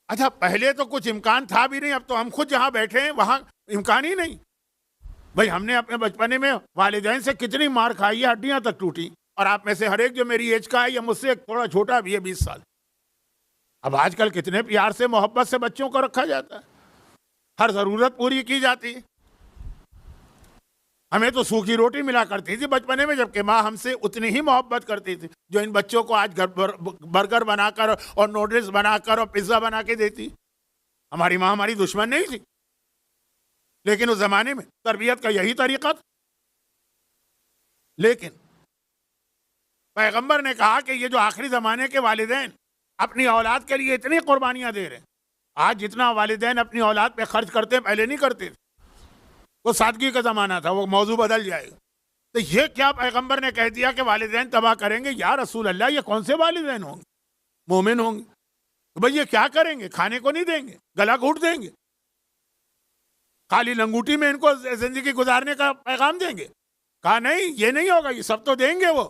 اچھا، پہلے تو کچھ امکان تھا بھی نہیں، اب تو ہم خود جہاں بیٹھے ہیں وہاں امکان ہی نہیں. بھائی ہم نے اپنے بچپنے میں والدین سے کتنی مار کھائی ہے، ہڈیاں تک ٹوٹی. اور آپ میں سے ہر ایک جو میری ایج کا ہے یا مجھ سے تھوڑا چھوٹا بھی ہے، 20 سال. اب آج کل کتنے پیار سے، محبت سے بچوں کو رکھا جاتا ہے، ہر ضرورت پوری کی جاتی ہے. ہمیں تو سوکھی روٹی ملا کرتی تھی بچپنے میں، جبکہ ماں ہم سے اتنی ہی محبت کرتی تھی جو ان بچوں کو آج برگر بنا کر اور نوڈلز بنا کر اور پیزا بنا کے دیتی. ہماری ماں ہماری دشمن نہیں تھی، لیکن اس زمانے میں تربیت کا یہی طریقہ تھا. لیکن پیغمبر نے کہا کہ یہ جو آخری زمانے کے والدین اپنی اولاد کے لیے اتنی قربانیاں دے رہے ہیں. آج جتنا والدین اپنی اولاد پہ خرچ کرتے پہلے نہیں کرتے. وہ سادگی کا زمانہ تھا، وہ موضوع بدل جائے گا. تو یہ کیا پیغمبر نے کہہ دیا کہ والدین تباہ کریں گے؟ یا رسول اللہ یہ کون سے والدین ہوں گے؟ مومن ہوں گے تو بھئی یہ کیا کریں گے؟ کھانے کو نہیں دیں گے، گلا گھونٹ دیں گے، خالی لنگوٹی میں ان کو زندگی گزارنے کا پیغام دیں گے؟ کہا نہیں، یہ نہیں ہوگا، یہ سب تو دیں گے. وہ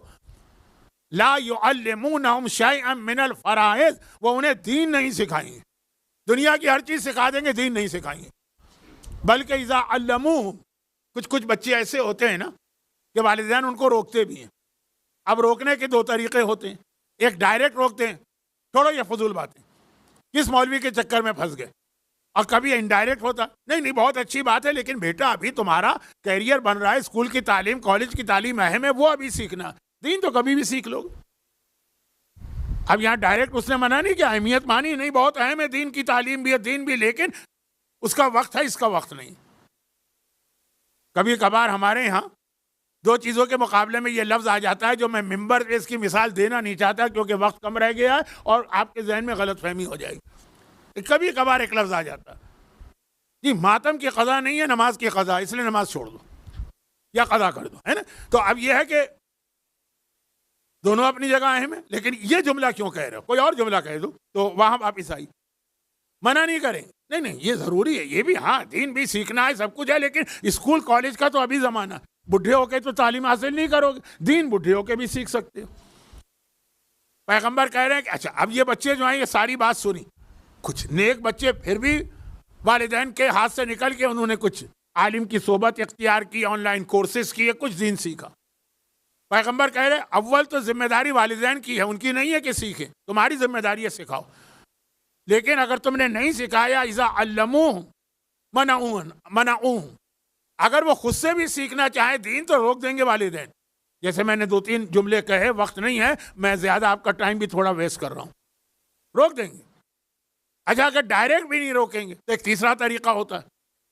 لا يعلمونہم شیئا من الفرائض، وہ انہیں دین نہیں سکھائیں گے. دنیا کی ہر چیز سکھا دیں گے، دین نہیں سکھائیں گے. بلکہ اذا علموہم، کچھ بچے ایسے ہوتے ہیں نا کہ والدین ان کو روکتے بھی ہیں. اب روکنے کے 2 طریقے ہوتے ہیں. ایک ڈائریکٹ روکتے ہیں، چھوڑو یہ فضول باتیں، کس مولوی کے چکر میں پھنس گئے. اور کبھی انڈائریکٹ ہوتا، نہیں بہت اچھی بات ہے، لیکن بیٹا ابھی تمہارا کیریئر بن رہا ہے، اسکول کی تعلیم، کالج کی تعلیم اہم ہے، وہ ابھی سیکھنا. دین تو کبھی بھی سیکھ لو. اب یہاں ڈائریکٹ اس نے منع نہیں کیا، اہمیت مانی نہیں، بہت اہم ہے، دین کی تعلیم بھی ہے، دین بھی، لیکن اس کا وقت ہے، اس کا وقت نہیں. کبھی کبھار ہمارے یہاں 2 چیزوں کے مقابلے میں یہ لفظ آ جاتا ہے جو میں ممبر پہ اس کی مثال دینا نہیں چاہتا کیونکہ وقت کم رہ گیا ہے اور آپ کے ذہن میں غلط فہمی ہو جائے گی. کبھی کبھار ایک لفظ آ جاتا ہے، جی ماتم کی قضا نہیں ہے، نماز کی قضا، اس لیے نماز چھوڑ دو یا قضا کر دو، ہے نا. تو اب یہ ہے کہ دونوں اپنی جگہ اہم ہیں، لیکن یہ جملہ کیوں کہہ رہے ہو؟ کوئی اور جملہ کہہ دو تو وہاں واپس آئی. منع نہیں کریں، نہیں یہ ضروری ہے، یہ بھی، ہاں دین بھی سیکھنا ہے، سب کچھ ہے، لیکن اسکول کالج کا تو ابھی زمانہ. بڈھے ہو کے تو تعلیم حاصل نہیں کرو گے، دین بڈھے ہو کے بھی سیکھ سکتے ہو. پیغمبر کہہ رہے ہیں کہ اچھا اب یہ بچے جو ہیں یہ ساری بات سنی، کچھ نیک بچے پھر بھی والدین کے ہاتھ سے نکل کے انہوں نے کچھ عالم کی صحبت اختیار کی، آن لائن کورسز کیے، کچھ دین سیکھا. پیغمبر کہہ رہے اول تو ذمہ داری والدین کی ہے، ان کی نہیں ہے کہ سیکھیں، تمہاری ذمہ داری ہے سکھاؤ، لیکن اگر تم نے نہیں سکھایا اذا علموہ منعوہ، اگر وہ خود سے بھی سیکھنا چاہیں دین تو روک دیں گے والدین. جیسے میں نے 2-3 جملے کہے، وقت نہیں ہے، میں زیادہ آپ کا ٹائم بھی تھوڑا ویسٹ کر رہا ہوں، روک دیں گے. اچھا اگر ڈائریکٹ بھی نہیں روکیں گے تو ایک تیسرا طریقہ ہوتا ہے،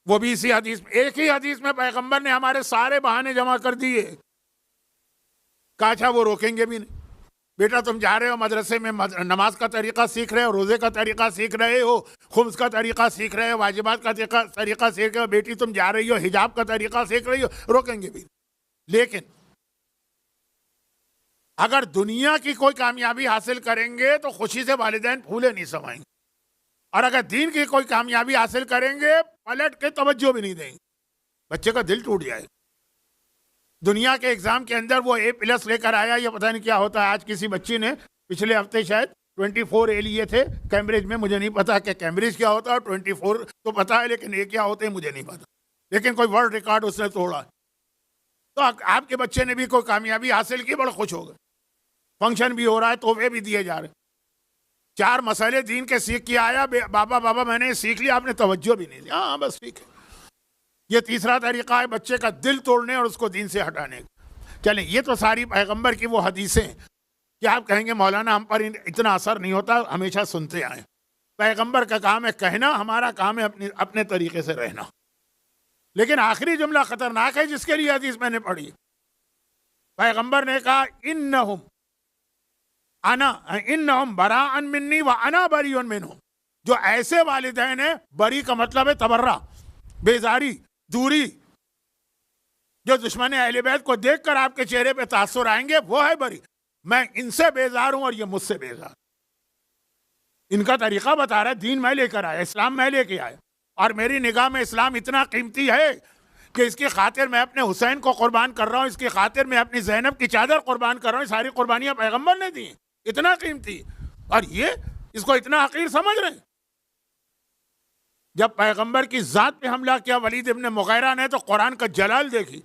وہ بھی اسی حدیث میں، ایک ہی حدیث میں پیغمبر نے ہمارے سارے بہانے جمع کر دیے. کہا اچھا وہ روکیں گے بھی نہیں. بیٹا تم جا رہے ہو مدرسے میں، نماز کا طریقہ سیکھ رہے ہو، روزے کا طریقہ سیکھ رہے ہو، خمس کا طریقہ سیکھ رہے ہو، واجبات کا طریقہ سیکھ رہے ہو، بیٹی تم جا رہی ہو حجاب کا طریقہ سیکھ رہی ہو، روکیں گے بھی. لیکن اگر دنیا کی کوئی کامیابی حاصل کریں گے تو خوشی سے والدین پھولے نہیں سمائیں گے، اور اگر دین کی کوئی کامیابی حاصل کریں گے پلٹ کے توجہ بھی نہیں دیں گے، بچے کا دل ٹوٹ جائے گا. دنیا کے ایگزام کے اندر وہ A+ لے کر آیا، یہ پتہ نہیں کیا ہوتا ہے. آج کسی بچی نے پچھلے ہفتے شاید 24 A لیے تھے کیمبرج میں، مجھے نہیں پتا کہ کیمبرج کیا ہوتا ہے، 24 تو پتا ہے لیکن یہ کیا ہوتے ہیں مجھے نہیں پتا، لیکن کوئی ورلڈ ریکارڈ اس نے توڑا. تو آپ کے بچے نے بھی کوئی کامیابی حاصل کی، بڑا خوش ہو گئے، فنکشن بھی ہو رہا ہے، تحفے بھی دیے جا رہے. 4 مسئلے دین کے سیکھ کے آیا، بابا میں نے سیکھ لیا، آپ نے توجہ بھی نہیں دی. ہاں بس ٹھیک ہے. یہ تیسرا طریقہ ہے بچے کا دل توڑنے اور اس کو دین سے ہٹانے کا. چلیں یہ تو ساری پیغمبر کی وہ حدیثیں کہ آپ کہیں گے مولانا ہم پر اتنا اثر نہیں ہوتا، ہمیشہ سنتے آئے. پیغمبر کا کام ہے کہنا، ہمارا کام ہے اپنے طریقے سے رہنا. لیکن آخری جملہ خطرناک ہے جس کے لیے حدیث میں نے پڑھی. پیغمبر نے کہا انہم براء منی وانا بریء منہم. جو ایسے والدین ہیں، بری کا مطلب ہے تبرہ، بیزاری، دوری، جو دشمن اہل بیت کو دیکھ کر آپ کے چہرے پہ تاثر آئیں گے وہ ہے بری. میں ان سے بیزار ہوں اور یہ مجھ سے بیزار. ان کا طریقہ بتا رہا ہے، دین میں لے کر آیا، اسلام میں لے کے آیا، اور میری نگاہ میں اسلام اتنا قیمتی ہے کہ اس کی خاطر میں اپنے حسین کو قربان کر رہا ہوں، اس کی خاطر میں اپنی زینب کی چادر قربان کر رہا ہوں. ساری قربانیاں پیغمبر نے دی، اتنا قیمتی، اور یہ اس کو اتنا حقیر سمجھ رہے ہیں. جب پیغمبر کی ذات پہ حملہ کیا ولید ابن مغیرہ نے تو قرآن کا جلال دیکھی،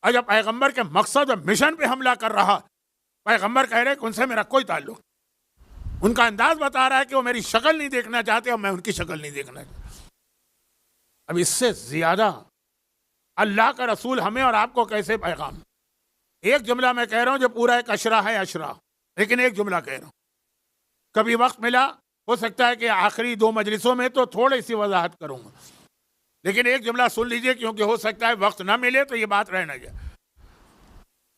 اور جب پیغمبر کے مقصد اور مشن پہ حملہ کر رہا، پیغمبر کہہ رہے کہ ان سے میرا کوئی تعلق. ان کا انداز بتا رہا ہے کہ وہ میری شکل نہیں دیکھنا چاہتے اور میں ان کی شکل نہیں دیکھنا چاہتا. اب اس سے زیادہ اللہ کا رسول ہمیں اور آپ کو کیسے پیغام. ایک جملہ میں کہہ رہا ہوں جو پورا ایک اشرا ہے، اشرا، لیکن ایک جملہ کہہ رہا ہوں. کبھی وقت ملا ہو سکتا ہے کہ آخری 2 مجلسوں میں تو تھوڑی سی وضاحت کروں گا، لیکن ایک جملہ سن لیجئے کیونکہ ہو سکتا ہے وقت نہ ملے تو یہ بات رہ نہ جائے.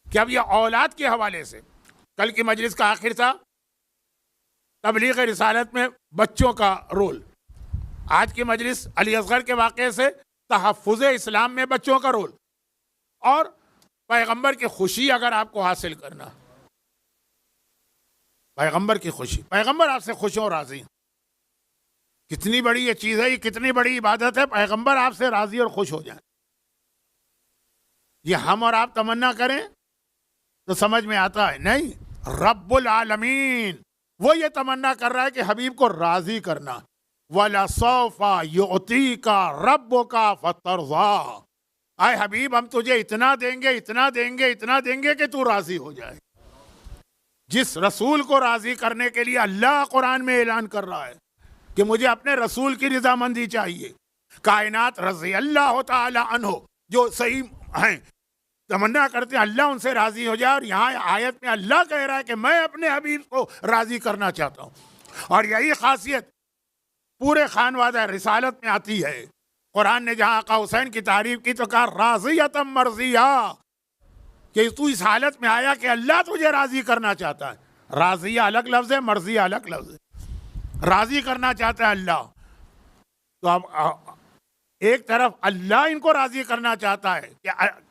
کہ اب یہ اولاد کے حوالے سے کل کی مجلس کا آخر تھا تبلیغ رسالت میں بچوں کا رول. آج کی مجلس علی اصغر کے واقعے سے تحفظ اسلام میں بچوں کا رول، اور پیغمبر کی خوشی اگر آپ کو حاصل کرنا، پیغمبر کی خوشی، پیغمبر آپ سے خوش اور راضی. کتنی بڑی یہ چیز ہے، یہ کتنی بڑی عبادت ہے، پیغمبر آپ سے راضی اور خوش ہو جائیں. یہ ہم اور آپ تمنا کریں تو سمجھ میں آتا ہے نہیں. رب العالمین وہ یہ تمنا کر رہا ہے کہ حبیب کو راضی کرنا. وَلَسَوْفَ يُعْطِيكَ رَبُّكَ فَتَرْضَىٰ. اے حبیب ہم تجھے اتنا دیں گے، اتنا دیں گے، اتنا دیں گے کہ تو راضی ہو جائے. جس رسول کو راضی کرنے کے لیے اللہ قرآن میں اعلان کر رہا ہے کہ مجھے اپنے رسول کی رضامندی چاہیے. کائنات رضی اللہ تعالی عنہ جو صحیح ہیں تمنا کرتے ہیں اللہ ان سے راضی ہو جائے، اور یہاں آیت میں اللہ کہہ رہا ہے کہ میں اپنے حبیب کو راضی کرنا چاہتا ہوں. اور یہی خاصیت پورے خانوادہ رسالت میں آتی ہے. قرآن نے جہاں آقا حسین کی تعریف کی تو کہا راضیۃ مرضیہ، کہ تو اس حالت میں آیا کہ اللہ تجھے راضی کرنا چاہتا ہے. راضیہ الگ لفظ ہے، مرضیہ الگ لفظ ہے. راضی کرنا چاہتا ہے اللہ. تو اب ایک طرف اللہ ان کو راضی کرنا چاہتا ہے،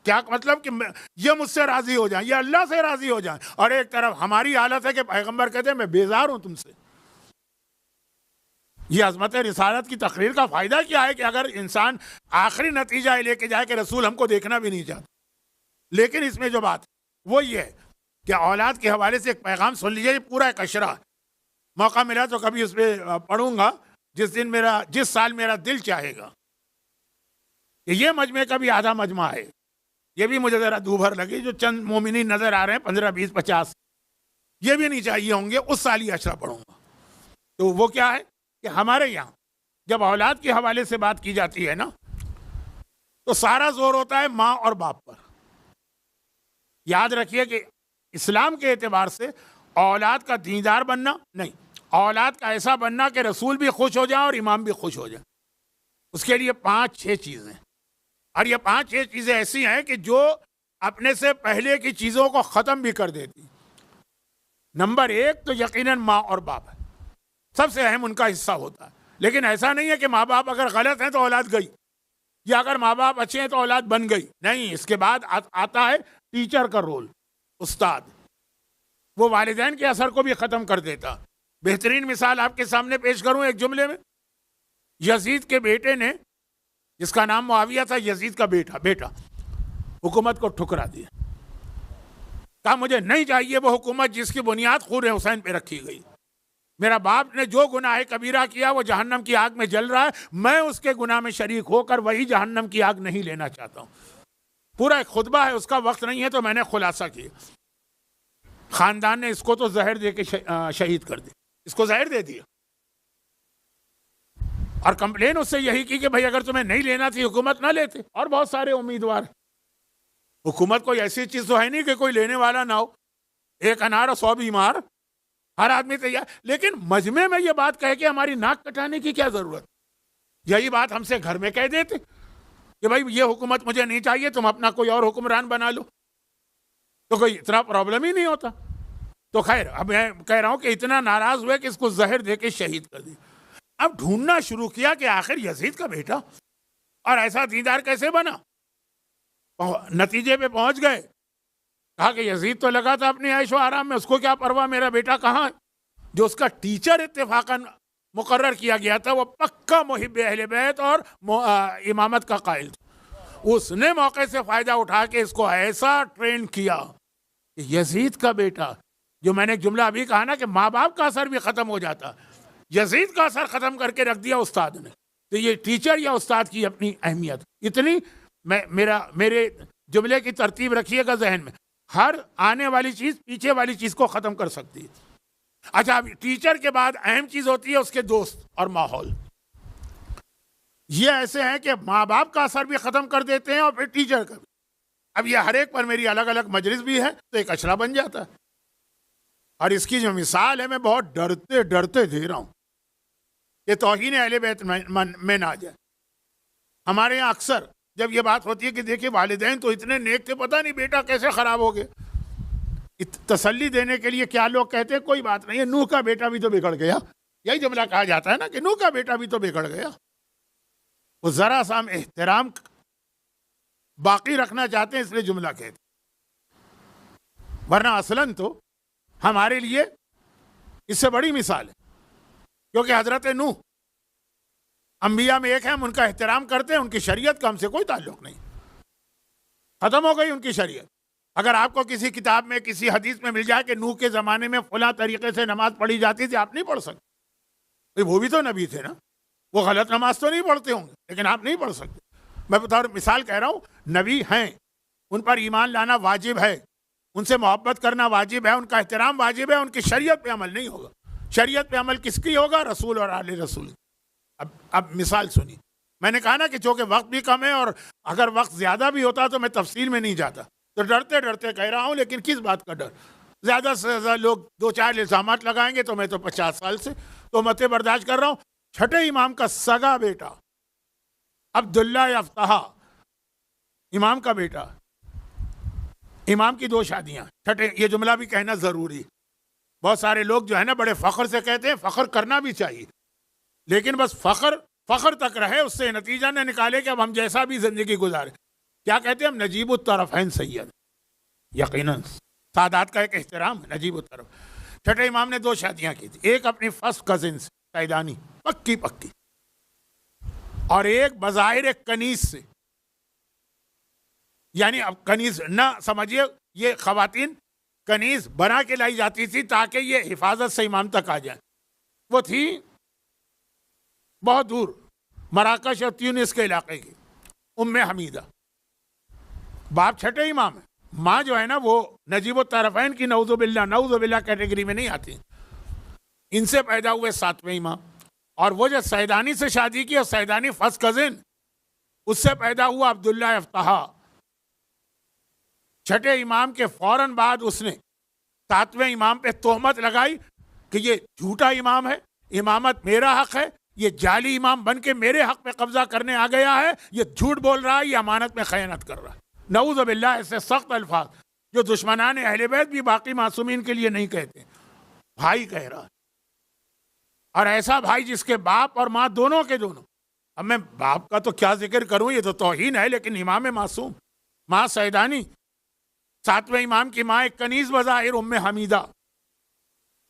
کیا مطلب کہ یہ مجھ سے راضی ہو جائیں، یہ اللہ سے راضی ہو جائیں، اور ایک طرف ہماری حالت ہے کہ پیغمبر کہتے ہیں میں بیزار ہوں تم سے. یہ عظمت رسالت کی تقریر کا فائدہ کیا ہے کہ اگر انسان آخری نتیجہ لے کے جائے کہ رسول ہم کو دیکھنا بھی نہیں چاہتا. لیکن اس میں جو بات وہ یہ ہے کہ اولاد کے حوالے سے ایک پیغام سن لیجیے. یہ پورا ایک اشرا، موقع ملا تو کبھی اس پہ پڑھوں گا جس سال میرا دل چاہے گا. کہ یہ مجمع کا بھی آدھا مجمع ہے، یہ بھی مجھے ذرا دوبھر لگی، جو چند مومنین نظر آ رہے ہیں 15 20 50 یہ بھی نہیں چاہیے ہوں گے، اس سال ہی عشرہ پڑھوں گا۔ تو وہ کیا ہے کہ ہمارے یہاں جب اولاد کے حوالے سے بات کی جاتی ہے نا تو سارا زور ہوتا ہے ماں اور باپ پر۔ یاد رکھیے کہ اسلام کے اعتبار سے اولاد کا دیندار بننا نہیں، اولاد کا ایسا بننا کہ رسول بھی خوش ہو جائیں اور امام بھی خوش ہو جائیں، اس کے لیے 5-6 چیزیں، اور یہ 5-6 چیزیں ایسی ہیں کہ جو اپنے سے پہلے کی چیزوں کو ختم بھی کر دیتی۔ نمبر 1 تو یقیناً ماں اور باپ ہے، سب سے اہم ان کا حصہ ہوتا ہے، لیکن ایسا نہیں ہے کہ ماں باپ اگر غلط ہیں تو اولاد گئی، یا اگر ماں باپ اچھے ہیں تو اولاد بن گئی، نہیں، اس کے بعد آتا ہے ٹیچر کا رول، استاد، وہ والدین کے اثر کو بھی ختم کر دیتا۔ بہترین مثال آپ کے سامنے پیش کروں ایک جملے میں، یزید کے بیٹے نے، جس کا نام معاویہ تھا، یزید کا بیٹا حکومت کو ٹھکرا دیا، کہا مجھے نہیں چاہیے وہ حکومت جس کی بنیاد خون حسین پہ رکھی گئی، میرا باپ نے جو گناہ کبیرہ کیا وہ جہنم کی آگ میں جل رہا ہے، میں اس کے گناہ میں شریک ہو کر وہی جہنم کی آگ نہیں لینا چاہتا ہوں۔ پورا ایک خطبہ ہے، اس کا وقت نہیں ہے تو میں نے خلاصہ کیا۔ خاندان نے اس کو تو زہر دے کے شہید کر دی، اس کو زہر دے دیا، اور کمپلین اس سے یہی کی کہ بھائی اگر تمہیں نہیں لینا تھی حکومت نہ لیتے، اور بہت سارے امیدوار، حکومت کوئی ایسی چیز تو ہے نہیں کہ کوئی لینے والا نہ ہو، 1 انار اور 100 بیمار، ہر آدمی تیار، لیکن مجمع میں یہ بات کہے کہ ہماری ناک کٹانے کی کیا ضرورت، یہی بات ہم سے گھر میں کہہ دیتے کہ بھائی یہ حکومت مجھے نہیں چاہیے، تم اپنا کوئی اور حکمران بنا لو، تو کوئی اتنا پرابلم ہی نہیں ہوتا۔ تو خیر، اب میں کہہ رہا ہوں کہ اتنا ناراض ہوئے کہ اس کو زہر دے کے شہید کر دی۔ اب ڈھونڈنا شروع کیا کہ آخر یزید کا بیٹا اور ایسا دیندار کیسے بنا، نتیجے پہ پہنچ گئے، کہا کہ یزید تو لگا تھا اپنی عیش و آرام میں، اس کو کیا پرواہ میرا بیٹا کہاں ہے۔ جو اس کا ٹیچر اتفاقاً مقرر کیا گیا تھا وہ پکا محب اہل بیت اور امامت کا قائل تھا، اس نے موقع سے فائدہ اٹھا کے اس کو ایسا ٹرین کیا کہ یزید کا بیٹا، جو میں نے ایک جملہ ابھی کہا نا کہ ماں باپ کا اثر بھی ختم ہو جاتا، یزید کا اثر ختم کر کے رکھ دیا استاد نے۔ تو یہ ٹیچر یا استاد کی اپنی اہمیت اتنی، میرے جملے کی ترتیب رکھیے گا ذہن میں، ہر آنے والی چیز پیچھے والی چیز کو ختم کر سکتی ہے۔ اچھا، اب ٹیچر کے بعد اہم چیز ہوتی ہے اس کے دوست اور ماحول۔ یہ ایسے ہیں کہ ماں باپ کا اثر بھی ختم کر دیتے ہیں اور پھر ٹیچر کا بھی۔ اب یہ ہر ایک پر میری الگ الگ مجلس بھی ہے تو ایک اشرہ بن جاتا ہے، اور اس کی جو مثال ہے میں بہت ڈرتے ڈرتے دے رہا ہوں کہ توہین اہل بیت میں نہ آ جائے۔ ہمارے یہاں اکثر جب یہ بات ہوتی ہے کہ دیکھیں والدین تو اتنے نیک تھے، پتہ نہیں بیٹا کیسے خراب ہو گئے، تسلی دینے کے لیے کیا لوگ کہتے ہیں کوئی بات نہیں ہے، نوح کا بیٹا بھی تو بگڑ گیا، یہی جملہ کہا جاتا ہے نا کہ نوح کا بیٹا بھی تو بگڑ گیا۔ وہ ذرا سا ہم احترام باقی رکھنا چاہتے ہیں اس لیے جملہ کہتے ہیں، ورنہ اصلاً تو ہمارے لیے اس سے بڑی مثال ہے، کیونکہ حضرت نوح انبیاء میں ایک ہیں، ہم ان کا احترام کرتے ہیں، ان کی شریعت کا ہم سے کوئی تعلق نہیں، ختم ہو گئی ان کی شریعت۔ اگر آپ کو کسی کتاب میں کسی حدیث میں مل جائے کہ نوح کے زمانے میں فلاں طریقے سے نماز پڑھی جاتی تھی، آپ نہیں پڑھ سکتے، وہ بھی تو نبی تھے نا، وہ غلط نماز تو نہیں پڑھتے ہوں گے، لیکن آپ نہیں پڑھ سکتے۔ میں بطور مثال کہہ رہا ہوں، نبی ہیں، ان پر ایمان لانا واجب ہے، ان سے محبت کرنا واجب ہے، ان کا احترام واجب ہے، ان کی شریعت پہ عمل نہیں ہوگا۔ شریعت پہ عمل کس کی ہوگا؟ رسول اور آل رسول۔ اب مثال سنی، میں نے کہا نا کہ چونکہ وقت بھی کم ہے اور اگر وقت زیادہ بھی ہوتا تو میں تفصیل میں نہیں جاتا، تو ڈرتے ڈرتے کہہ رہا ہوں، لیکن کس بات کا ڈر؟ زیادہ سے زیادہ لوگ 2-4 الزامات لگائیں گے تو میں تو 50 سال سے تو متے برداشت کر رہا ہوں۔ چھٹے امام کا سگا بیٹا عبداللہ یفتح، امام کا بیٹا، امام کی 2 شادیاں، چھٹے، یہ جملہ بھی کہنا ضروری۔ بہت سارے لوگ جو ہے نا بڑے فخر سے کہتے ہیں، فخر کرنا بھی چاہیے، لیکن بس فخر تک رہے، اس سے نتیجہ نہ نکالے کہ اب ہم جیسا بھی زندگی گزارے۔ کیا کہتے ہیں ہم؟ نجیب الطرفین سید، یقیناً سادات کا ایک احترام ہے، نجیب الطرف۔ چھٹے امام نے 2 شادیاں کی تھی، ایک اپنی فرسٹ کزن سے، قیدانی، پکی اور ایک بظاہر ایک کنیز سے، یعنی اب کنیز نہ سمجھیے، یہ خواتین کنیز بنا کے لائی جاتی تھی تاکہ یہ حفاظت سے امام تک آ جائیں۔ وہ تھی بہت دور، مراکش اور تیونس کے علاقے کی، ام حمیدہ۔ باپ چھٹے امام ہے, ماں جو ہے نا وہ نجیب الطرفین کی نعوذ باللہ کیٹیگری میں نہیں آتی. ان سے پیدا ہوئے 7ویں امام. اور وہ جو سیدانی سے شادی کی, اور سیدانی فرسٹ کزن, اس سے پیدا ہوا عبداللہ افتح. چھٹے امام کے فوراً بعد اس نے 7ویں امام پہ تہمت لگائی کہ یہ جھوٹا امام ہے, امامت میرا حق ہے, یہ جعلی امام بن کے میرے حق پہ قبضہ کرنے آ گیا ہے, یہ جھوٹ بول رہا ہے, یہ امانت میں خیانت کر رہا ہے. نعوذ باللہ. ایسے سخت الفاظ جو دشمنان اہل بیت بھی باقی معصومین کے لیے نہیں کہتے, بھائی کہہ رہا ہے. اور ایسا بھائی جس کے باپ اور ماں دونوں کے دونوں, اب میں باپ کا تو کیا ذکر کروں, یہ تو توہین ہے, لیکن امام معصوم, ماں سیدانی, 7ویں امام کی ماں ایک کنیز بظاہر ام حمیدہ,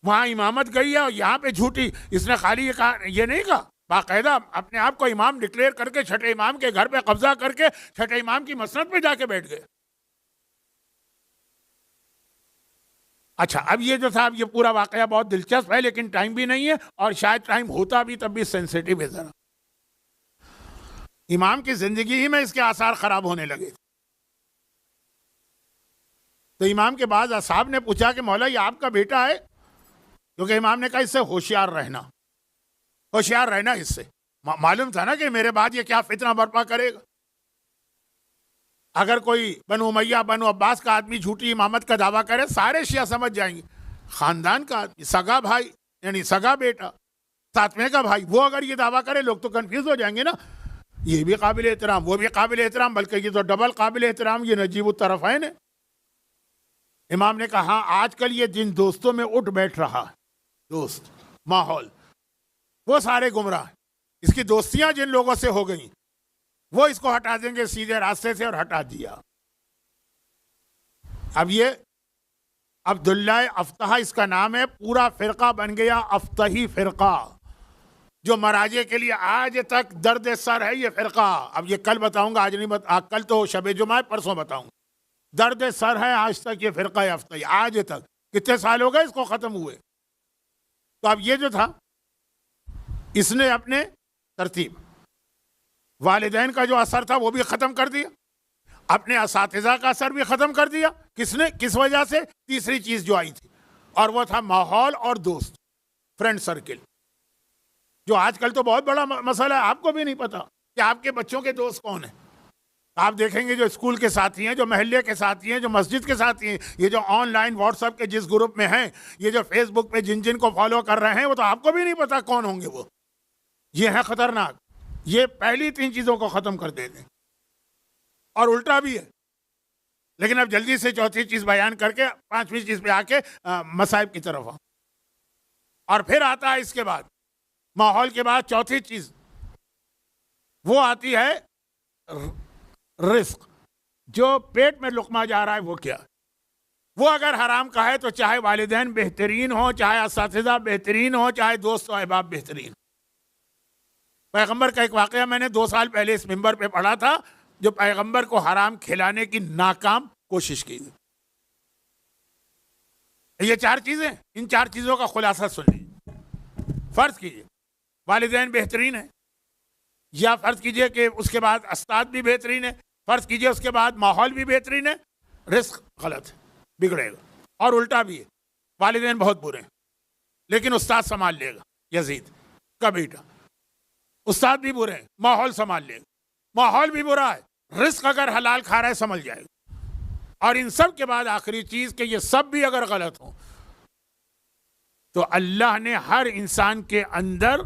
وہاں امامت گئی ہے, اور یہاں پہ جھوٹی. اس نے خالی یہ کہا, یہ نہیں کہا, باقاعدہ اپنے آپ کو امام ڈکلیئر کر کے چھٹے امام کے گھر پہ قبضہ کر کے چھٹے امام کی مسند پہ جا کے بیٹھ گئے. اچھا, اب یہ جو صاحب یہ پورا واقعہ بہت دلچسپ ہے, لیکن ٹائم بھی نہیں ہے, اور شاید ٹائم ہوتا بھی تب بھی سینسیٹیو ہے ذرا. امام کی زندگی ہی میں اس کے آثار خراب ہونے لگے. تو امام کے بعد اصحاب نے پوچھا کہ مولا یہ آپ کا بیٹا ہے؟ کیونکہ امام نے کہا اس سے ہوشیار رہنا, ہوشیار رہنا اس سے. معلوم تھا نا کہ میرے بعد یہ کیا فتنہ برپا کرے گا. اگر کوئی بنو امیہ بنو عباس کا آدمی جھوٹی امامت کا دعویٰ کرے, سارے شیعہ سمجھ جائیں گے, خاندان کا آدمی, سگا بھائی یعنی سگا بیٹا, 7ویں کا بھائی, وہ اگر یہ دعویٰ کرے لوگ تو کنفیوز ہو جائیں گے نا. یہ بھی قابل احترام, وہ بھی قابل احترام, بلکہ یہ تو ڈبل قابل احترام, یہ نجیب الطرفین ہے. امام نے کہا ہاں, آج کل یہ جن دوستوں میں اٹھ بیٹھ رہا ہے, دوست ماحول, وہ سارے گمراہ ہیں. اس کی دوستیاں جن لوگوں سے ہو گئیں وہ اس کو ہٹا دیں گے سیدھے راستے سے, اور ہٹا دیا. اب یہ عبداللہ افتح اس کا نام ہے, پورا فرقہ بن گیا افتحی فرقہ, جو مراجع کے لیے آج تک درد سر ہے یہ فرقہ. اب یہ کل بتاؤں گا, آج نہیں کل تو شب جمعہ ہے, پرسوں بتاؤں گا. درد سر ہے آج تک یہ فرقہ افتحی, آج تک. کتنے سال ہو گئے اس کو ختم ہوئے. تو اب یہ جو تھا, اس نے اپنے ترتیب, والدین کا جو اثر تھا وہ بھی ختم کر دیا, اپنے اساتذہ کا اثر بھی ختم کر دیا. کس نے, کس وجہ سے؟ تیسری چیز جو آئی تھی, اور وہ تھا ماحول اور دوست, فرینڈ سرکل, جو آج کل تو بہت بڑا مسئلہ ہے. آپ کو بھی نہیں پتا کہ آپ کے بچوں کے دوست کون ہیں. آپ دیکھیں گے جو اسکول کے ساتھی ہیں, جو محلے کے ساتھی ہیں, جو مسجد کے ساتھی ہیں, یہ جو آن لائن واٹس ایپ کے جس گروپ میں ہیں, یہ جو فیس بک پہ جن کو فالو کر رہے ہیں, وہ تو آپ کو بھی نہیں پتا کون ہوں گے وہ. یہ ہے خطرناک. یہ پہلی 3 چیزوں کو ختم کر دیتے ہیں, اور الٹا بھی ہے. لیکن اب جلدی سے چوتھی چیز بیان کر کے 5ویں چیز پہ آ کے مصائب کی طرف. اور پھر آتا ہے اس کے بعد, ماحول کے بعد چوتھی چیز وہ آتی ہے رزق. جو پیٹ میں لقمہ جا رہا ہے وہ کیا, وہ اگر حرام کا ہے تو چاہے والدین بہترین ہوں, چاہے اساتذہ بہترین ہوں, چاہے دوست و احباب بہترین. پیغمبر کا ایک واقعہ میں نے 2 سال پہلے اس منبر پہ پڑھا تھا, جو پیغمبر کو حرام کھلانے کی ناکام کوشش کی. یہ 4 چیزیں, ان 4 چیزوں کا خلاصہ سنیں. فرض کیجئے والدین بہترین ہیں, یا فرض کیجئے کہ اس کے بعد استاد بھی بہترین ہے, فرض کیجئے اس کے بعد ماحول بھی بہترین ہے, رزق غلط ہے, بگڑے گا. اور الٹا بھی ہے, والدین بہت برے ہیں لیکن استاد سنبھال لے گا, یزید کا بیٹا, استاد بھی برے ہیں, ماحول سنبھال لے گا. ماحول بھی برا ہے, رزق اگر حلال کھا رہا ہے سنبھل جائے گا. اور ان سب کے بعد آخری چیز کہ یہ سب بھی اگر غلط ہوں تو اللہ نے ہر انسان کے اندر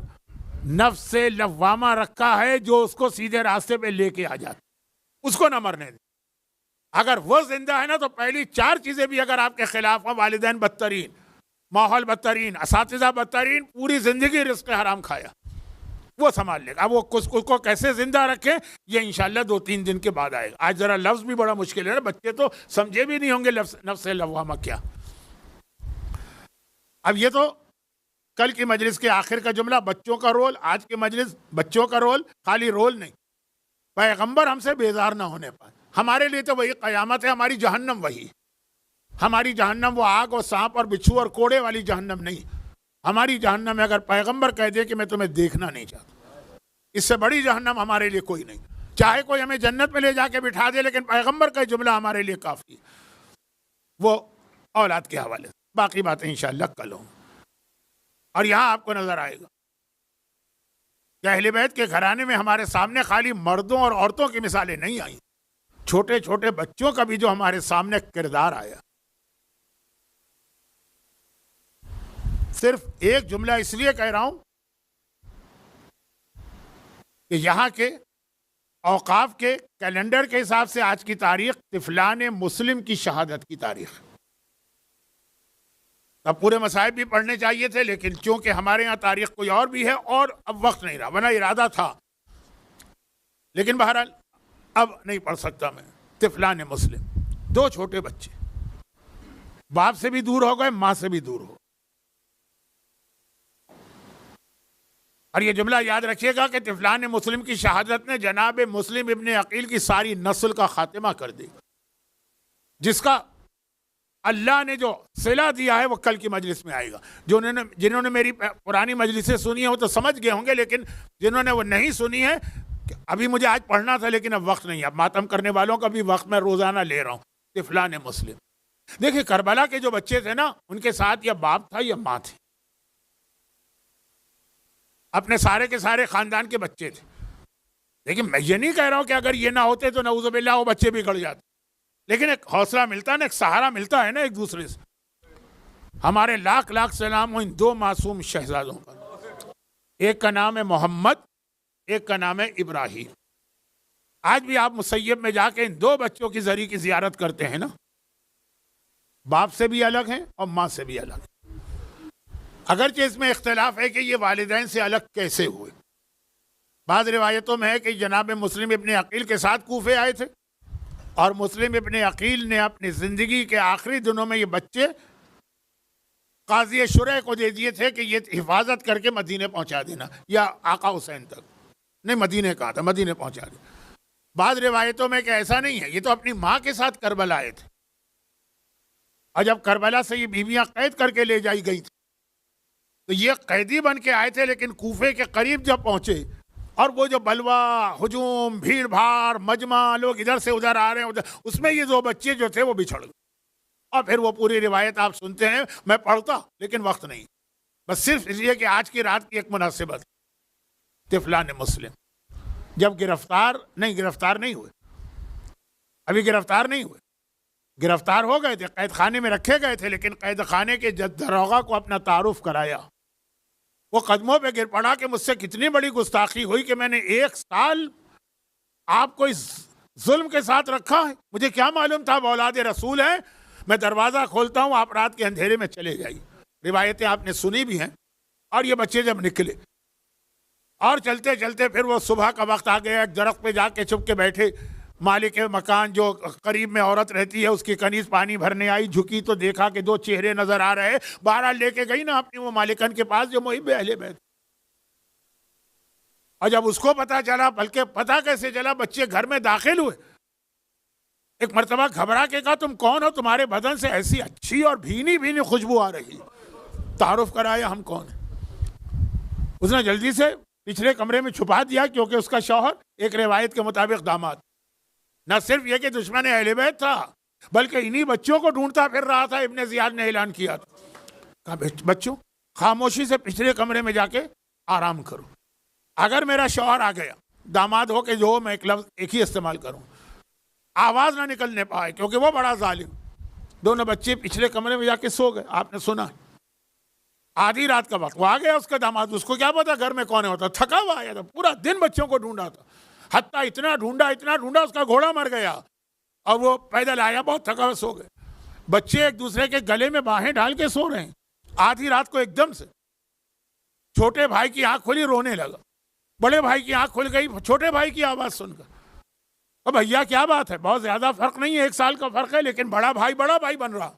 نفس سے لوامہ رکھا ہے, جو اس کو سیدھے راستے پہ لے کے آ جاتا, اس کو نہ مرنے دے. اگر وہ زندہ ہے نا تو پہلی 4 چیزیں بھی اگر آپ کے خلاف ہیں, والدین بدترین, ماحول بدترین, اساتذہ بدترین, پوری زندگی رزق حرام کھایا, وہ سنبھال لے گا. اب وہ اس کو کیسے زندہ رکھیں یہ انشاءاللہ 2-3 دن کے بعد آئے گا. آج ذرا لفظ بھی بڑا مشکل ہے, بچے تو سمجھے بھی نہیں ہوں گے نفس لوامہ کیا. اب یہ تو کل کی مجلس کے آخر کا جملہ, بچوں کا رول. آج کی مجلس بچوں کا رول, خالی رول نہیں. پیغمبر ہم سے بیزار نہ ہونے پائے. ہمارے لیے تو وہی قیامت ہے, ہماری جہنم وہی. ہماری جہنم وہ آگ اور سانپ اور بچھو اور کوڑے والی جہنم نہیں. ہماری جہنم میں اگر پیغمبر کہہ دے کہ میں تمہیں دیکھنا نہیں چاہتا, اس سے بڑی جہنم ہمارے لیے کوئی نہیں. چاہے کوئی ہمیں جنت میں لے جا کے بٹھا دے، لیکن پیغمبر کا جملہ ہمارے لیے کافی ہے، وہ اولاد کے حوالے سے۔ باقی باتیں انشاءاللہ کل ہوں۔ اور یہاں آپ کو نظر آئے گا کہ اہل بیت کے گھرانے میں ہمارے سامنے خالی مردوں اور عورتوں کی مثالیں نہیں آئیں، چھوٹے چھوٹے بچوں کا بھی جو ہمارے سامنے کردار آیا۔ صرف ایک جملہ اس لیے کہہ رہا ہوں کہ یہاں کے اوقاف کے کیلنڈر کے حساب سے آج کی تاریخ طفلان مسلم کی شہادت کی تاریخ۔ اب پورے مصائب بھی پڑھنے چاہیے تھے، لیکن چونکہ ہمارے ہاں تاریخ کوئی اور بھی ہے اور اب وقت نہیں رہا، ورنہ ارادہ تھا، لیکن بہرحال اب نہیں پڑھ سکتا میں۔ طفلان مسلم، دو چھوٹے بچے، باپ سے بھی دور ہو گئے، ماں سے بھی دور ہو۔ اور یہ جملہ یاد رکھیے گا کہ طفلان مسلم کی شہادت نے جناب مسلم ابن عقیل کی ساری نسل کا خاتمہ کر دی، جس کا اللہ نے جو صلہ دیا ہے وہ کل کی مجلس میں آئے گا۔ جنہوں نے میری پرانی مجلسیں سنی ہیں وہ تو سمجھ گئے ہوں گے، لیکن جنہوں نے وہ نہیں سنی ہے، ابھی مجھے آج پڑھنا تھا لیکن اب وقت نہیں ہے، اب ماتم کرنے والوں کا بھی وقت میں روزانہ لے رہا ہوں۔ طفلان مسلم، دیکھیں کربلا کے جو بچے تھے نا، ان کے ساتھ یا باپ تھا یا ماں تھی، اپنے سارے کے سارے خاندان کے بچے تھے۔ لیکن میں یہ نہیں کہہ رہا ہوں کہ اگر یہ نہ ہوتے تو نعوذ باللہ وہ بچے بگڑ جاتے، لیکن ایک حوصلہ ملتا ہے نا، ایک سہارا ملتا ہے نا ایک دوسرے سے۔ ہمارے لاکھ لاکھ سلام ہو ان دو معصوم شہزادوں پر، ایک کا نام ہے محمد، ایک کا نام ہے ابراہیم۔ آج بھی آپ مسیب میں جا کے ان دو بچوں کی زری کی زیارت کرتے ہیں نا، باپ سے بھی الگ ہیں اور ماں سے بھی الگ ہیں۔ اگرچہ اس میں اختلاف ہے کہ یہ والدین سے الگ کیسے ہوئے۔ بعض روایتوں میں ہے کہ جناب مسلم ابن عقیل کے ساتھ کوفے آئے تھے، اور مسلم ابن عقیل نے اپنی زندگی کے آخری دنوں میں یہ بچے قاضی شرح کو دے دیے تھے کہ یہ حفاظت کر کے مدینے پہنچا دینا، یا آقا حسین تک، نہیں مدینے کہا تھا، مدینے پہنچا دے۔ بعض روایتوں میں کہ ایسا نہیں ہے، یہ تو اپنی ماں کے ساتھ کربلا آئے تھے، اور جب کربلا سے یہ بیویاں قید کر کے لے جائی گئی تھی تو یہ قیدی بن کے آئے تھے، لیکن کوفے کے قریب جب پہنچے اور وہ جو بلوا، ہجوم، بھیڑ بھاڑ، مجمع، لوگ ادھر سے ادھر آ رہے ہیں ادھر، اس میں یہ دو بچے جو تھے وہ بچھڑ گئے۔ اور پھر وہ پوری روایت آپ سنتے ہیں، میں پڑھتا لیکن وقت نہیں، بس صرف اس لیے کہ آج کی رات کی ایک مناسبت۔ طفلان مسلم جب گرفتار نہیں ہوئے، ابھی گرفتار نہیں ہوئے، گرفتار ہو گئے تھے، قید خانے میں رکھے گئے تھے، لیکن قید خانے کے داروغہ کو اپنا تعارف کرایا، وہ قدموں پہ گر پڑا کہ مجھ سے کتنی بڑی گستاخی ہوئی کہ میں نے 1 سال آپ کو اس ظلم کے ساتھ رکھا ہے، مجھے کیا معلوم تھا وہ اولاد رسول ہے، میں دروازہ کھولتا ہوں، آپ رات کے اندھیرے میں چلے جائیے۔ روایتیں آپ نے سنی بھی ہیں۔ اور یہ بچے جب نکلے اور چلتے چلتے پھر وہ صبح کا وقت آ گیا، ایک درخت پہ جا کے چھپ کے بیٹھے، مالک مکان جو قریب میں عورت رہتی ہے اس کی کنیز پانی بھرنے آئی، جھکی تو دیکھا کہ 2 چہرے نظر آ رہے، بہرحال لے کے گئی نا اپنی وہ مالکن کے پاس جو محب اہل بیت۔ اور جب اس کو پتا چلا، بلکہ پتا کیسے چلا، بچے گھر میں داخل ہوئے، ایک مرتبہ گھبرا کے کہا تم کون ہو، تمہارے بدن سے ایسی اچھی اور بھینی بھینی خوشبو آ رہی۔ تعارف کرایا ہم کون ہیں۔ اس نے جلدی سے پچھلے کمرے میں چھپا دیا، کیونکہ اس کا شوہر ایک روایت کے مطابق داماد نہ صرف یہ کہ دشمن اہل بیت تھا بلکہ انہی بچوں کو ڈھونڈتا پھر رہا تھا۔ ابن زیاد نے اعلان کیا تھا، کہا بچوں خاموشی سے پچھلے کمرے میں جا کے آرام کرو، اگر میرا شوہر آ گیا، داماد ہو کے جو میں ایک لفظ ایک ہی استعمال کروں، آواز نہ نکلنے پائے، کیونکہ وہ بڑا ظالم۔ دونوں بچے پچھلے کمرے میں جا کے سو گئے۔ آپ نے سنا آدھی رات کا وقت، وہ آ گیا اس کا داماد، اس کو کیا پتا گھر میں کون ہوتا، تھکا ہوا آیا تھا، پورا دن بچوں کو ڈھونڈا تھا، حتیٰ اتنا ڈھونڈا اس کا گھوڑا مر گیا اور وہ پیدل آیا، بہت تھکا ہوا، سو گئے۔ بچے ایک دوسرے کے گلے میں باہیں ڈال کے سو رہے ہیں۔ آدھی رات کو ایک دم سے چھوٹے بھائی کی آنکھ کھلی، رونے لگا، بڑے بھائی کی آنکھ کھل گئی چھوٹے بھائی کی آواز سن کر۔ اب بھیا کیا بات ہے، بہت زیادہ فرق نہیں ہے، 1 سال کا فرق ہے، لیکن بڑا بھائی بن رہا۔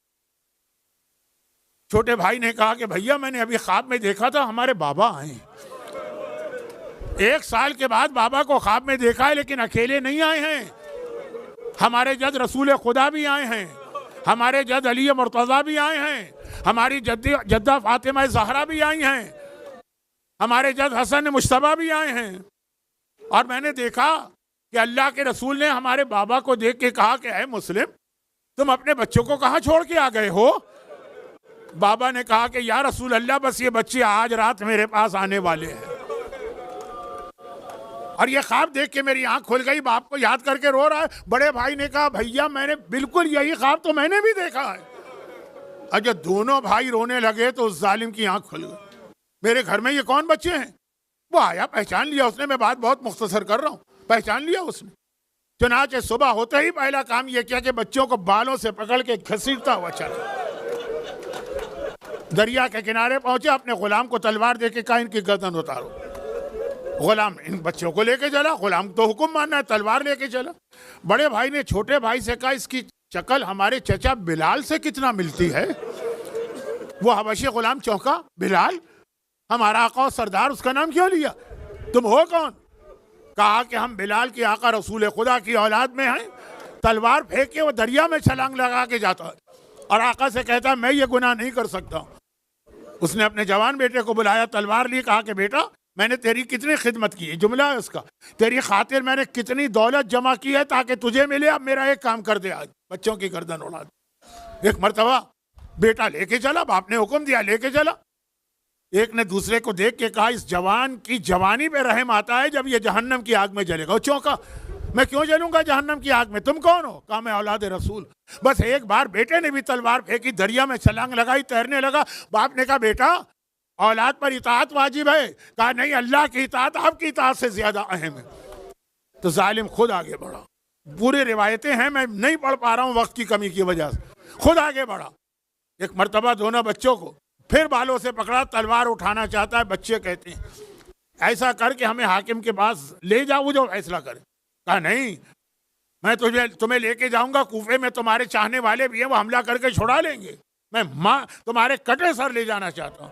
چھوٹے بھائی نے کہا کہ بھیا میں نے ابھی خواب میں دیکھا تھا ہمارے بابا آئے ہیں۔ 1 سال کے بعد بابا کو خواب میں دیکھا ہے، لیکن اکیلے نہیں آئے ہیں، ہمارے جد رسول خدا بھی آئے ہیں، ہمارے جد علی مرتضیٰ بھی آئے ہیں، ہماری جدہ فاطمہ زہرا بھی آئی ہیں، ہمارے جد حسن مجتبیٰ بھی آئے ہیں۔ اور میں نے دیکھا کہ اللہ کے رسول نے ہمارے بابا کو دیکھ کے کہا کہ اے مسلم، تم اپنے بچوں کو کہاں چھوڑ کے آ گئے ہو؟ بابا نے کہا کہ یا رسول اللہ، بس یہ بچے آج رات میرے پاس آنے والے ہیں۔ اور یہ خواب دیکھ کے میری آنکھ کھل گئی، باپ کو یاد کر کے رو رہا ہے۔ بڑے بھائی نے کہا بھیا میں نے بالکل یہی خواب تو میں نے بھی دیکھا ہے۔ اور جب دونوں بھائی رونے لگے تو اس ظالم کی آنکھ کھل گئی، میرے گھر میں یہ کون بچے ہیں؟ وہ آیا، پہچان لیا اس نے، میں بات بہت مختصر کر رہا ہوں، پہچان لیا اس نے۔ چنانچہ صبح ہوتے ہی پہلا کام یہ کیا کہ بچوں کو بالوں سے پکڑ کے گھسیٹتا ہوا چلا، دریا کے کنارے پہنچے، اپنے غلام کو تلوار دے کے کہا ان کی گردن اتارو۔ غلام ان بچوں کو لے کے چلا، غلام تو حکم ماننا ہے، تلوار لے کے چلا۔ بڑے بھائی نے چھوٹے بھائی سے کہا اس کی شکل ہمارے چچا بلال سے کتنا ملتی ہے۔ وہ حبشی غلام چونکا، بلال ہمارا آقا و سردار، اس کا نام کیوں لیا؟ تم ہو کون؟ کہا کہ ہم بلال کی آقا رسول خدا کی اولاد میں ہیں۔ تلوار پھینک کے وہ دریا میں چھلانگ لگا کے جاتا ہے اور آقا سے کہتا ہے میں یہ گناہ نہیں کر سکتا۔ اس نے اپنے جوان بیٹے کو بلایا، تلوار لی، کہا کہ بیٹا میں نے تیری کتنی خدمت کی ہے، جملہ ہے اس کا، تیری خاطر میں نے کتنی دولت جمع کی ہے تاکہ تجھے ملے، اب میرا ایک کام کر دے، آج بچوں کی گردن اڑا دے۔ ایک مرتبہ بیٹا لے کے چلا، باپ نے حکم دیا لے کے چلا۔ ایک نے دوسرے کو دیکھ کے کہا اس جوان کی جوانی پہ رحم آتا ہے جب یہ جہنم کی آگ میں جلے گا۔ وہ چونکا، میں کیوں جلوں گا جہنم کی آگ میں؟ تم کون ہو؟ کہا میں اولاد رسول۔ بس ایک بار بیٹے نے بھی تلوار پھینکی، دریا میں چھلانگ لگائی، تیرنے لگا۔ باپ نے کہا بیٹا اولاد پر اطاعت واجب ہے۔ کہا نہیں، اللہ کی اطاعت آپ کی اطاعت سے زیادہ اہم ہے۔ تو ظالم خود آگے بڑھا، پوری روایتیں ہیں، میں نہیں پڑھ پا رہا ہوں وقت کی کمی کی وجہ سے، خود آگے بڑھا۔ ایک مرتبہ دونوں بچوں کو پھر بالوں سے پکڑا، تلوار اٹھانا چاہتا ہے، بچے کہتے ہیں ایسا کر کے ہمیں حاکم کے پاس لے جاؤ، وہ جو فیصلہ کرے۔ کہا نہیں، میں تمہیں لے کے جاؤں گا، کوفے میں تمہارے چاہنے والے بھی ہیں، وہ حملہ کر کے چھڑا لیں گے، میں تمہارے کٹے سر لے جانا چاہتا ہوں۔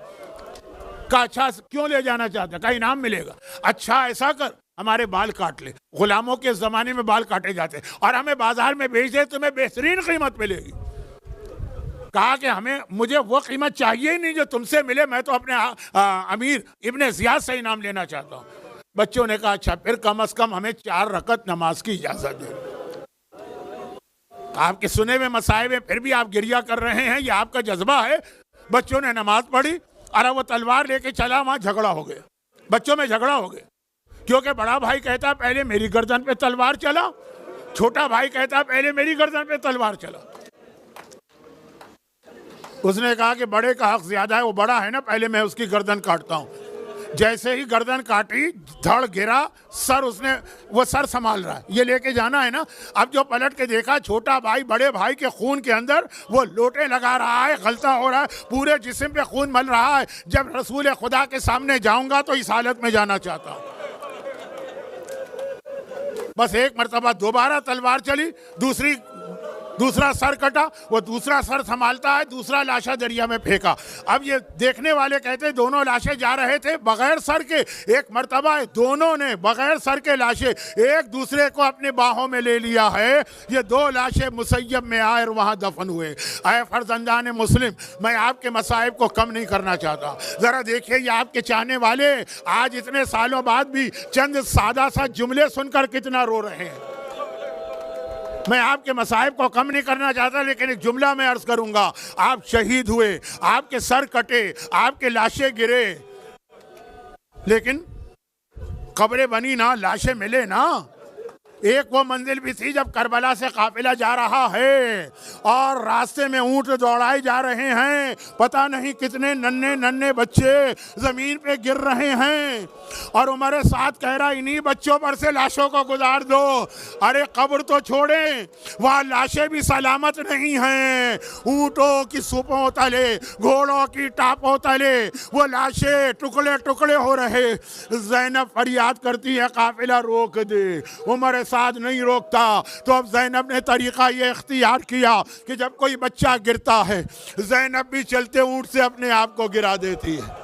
کہا اچھا کیوں لے جانا چاہتا ہے؟ کہا انعام ملے گا۔ اچھا ایسا کر ہمارے بال کاٹ لے، غلاموں کے زمانے میں بال کاٹے جاتے اور ہمیں بازار میں بیچ دے، تمہیں بہترین قیمت ملے گی۔ کہا کہ مجھے وہ قیمت چاہیے ہی نہیں جو تم سے ملے، میں تو اپنے امیر ابن زیاد سے انعام لینا چاہتا ہوں۔ بچوں نے کہا اچھا پھر کم از کم ہمیں 4 رکعت نماز کی اجازت دے۔ آپ کے سنے ہوئے مسائب میں پھر بھی آپ گریہ کر رہے ہیں، یہ آپ کا جذبہ ہے۔ بچوں نے نماز پڑھی اور وہ تلوار لے کے چلا، وہاں جھگڑا ہو گیا، بچوں میں جھگڑا ہو گیا، کیونکہ بڑا بھائی کہتا پہلے میری گردن پہ تلوار چلا، چھوٹا بھائی کہتا پہلے میری گردن پہ تلوار چلا۔ اس نے کہا کہ بڑے کا حق زیادہ ہے، وہ بڑا ہے نا، پہلے میں اس کی گردن کاٹتا ہوں۔ جیسے ہی گردن کاٹی، دھڑ گرا، سر اس نے، وہ سر سنبھال رہا ہے، یہ لے کے جانا ہے نا۔ اب جو پلٹ کے دیکھا، چھوٹا بھائی بڑے بھائی کے خون کے اندر وہ لوٹے لگا رہا ہے، غلطہ ہو رہا ہے، پورے جسم پہ خون مل رہا ہے۔ جب رسول خدا کے سامنے جاؤں گا تو اس حالت میں جانا چاہتا ہوں۔ بس ایک مرتبہ دوبارہ تلوار چلی، دوسرا سر کٹا، وہ دوسرا سر سنبھالتا ہے، دوسرا لاشا دریا میں پھینکا۔ اب یہ دیکھنے والے کہتے دونوں لاشیں جا رہے تھے بغیر سر کے۔ ایک مرتبہ دونوں نے بغیر سر کے لاشیں ایک دوسرے کو اپنے باہوں میں لے لیا ہے۔ یہ 2 لاشیں مسیب میں آئے اور وہاں دفن ہوئے۔ اے فرزندان مسلم، میں آپ کے مصائب کو کم نہیں کرنا چاہتا، ذرا دیکھیے یہ آپ کے چاہنے والے آج اتنے سالوں بعد بھی چند سادہ سا جملے سن کر کتنا رو رہے ہیں۔ میں آپ کے مصائب کو کم نہیں کرنا چاہتا، لیکن ایک جملہ میں عرض کروں گا، آپ شہید ہوئے، آپ کے سر کٹے، آپ کے لاشیں گرے، لیکن قبریں بنی نا، لاشیں ملے نا۔ ایک وہ منزل بھی تھی جب کربلا سے قافلہ جا رہا ہے اور راستے میں اونٹ دوڑائے جا رہے ہیں، پتہ نہیں کتنے ننھے بچے زمین پہ گر رہے ہیں، اور عمر سعد کہہ رہا انہی بچوں پر سے لاشوں کو گزار دو۔ ارے قبر تو چھوڑیں، وہاں لاشیں بھی سلامت نہیں ہیں، اونٹوں کی سوپوں تلے، گھوڑوں کی ٹاپوں تلے وہ لاشیں ٹکڑے ٹکڑے ہو رہے۔ زینب فریاد کرتی ہے قافلہ روک دے، عمر سعد نہیں روکتا۔ تو اب زینب نے طریقہ یہ اختیار کیا کہ جب کوئی بچہ گرتا ہے، زینب بھی چلتے اونٹ سے اپنے آپ کو گرا دیتی ہے۔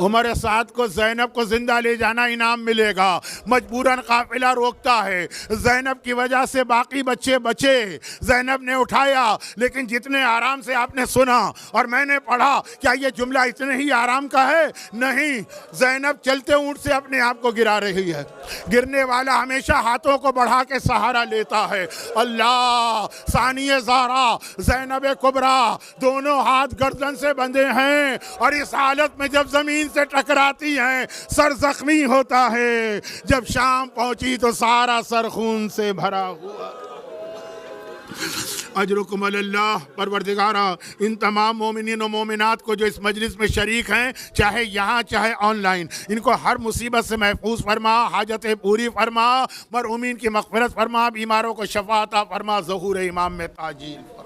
عمر سعد کو زینب کو زندہ لے جانا انعام ملے گا، مجبوراً قافلہ روکتا ہے، زینب کی وجہ سے باقی بچے بچے، زینب نے اٹھایا، لیکن جتنے آرام سے آپ نے سنا اور میں نے پڑھا، کیا یہ جملہ اتنے ہی آرام کا ہے؟ نہیں، زینب چلتے اونٹ سے اپنے آپ کو گرا رہی ہے۔ گرنے والا ہمیشہ ہاتھوں کو بڑھا کے سہارا لیتا ہے۔ اللہ، ثانیہ زہرا، زینب کبریٰ، دونوں ہاتھ گردن سے بندھے ہیں، اور اس حالت میں جب زمین سے ٹکراتی ہیں سر زخمی ہوتا ہے۔ جب شام پہنچی تو سارا سر خون سے بھرا ہوا۔ اجرکم اللہ، پروردگارہ ان تمام مومنین و مومنات کو جو اس مجلس میں شریک ہیں، چاہے یہاں چاہے آن لائن، ان کو ہر مصیبت سے محفوظ فرما، حاجتیں پوری فرما، مرحومین کی مغفرت فرما، بیماروں کو شفا عطا فرما، ظہور امام میں تاجیل فرما۔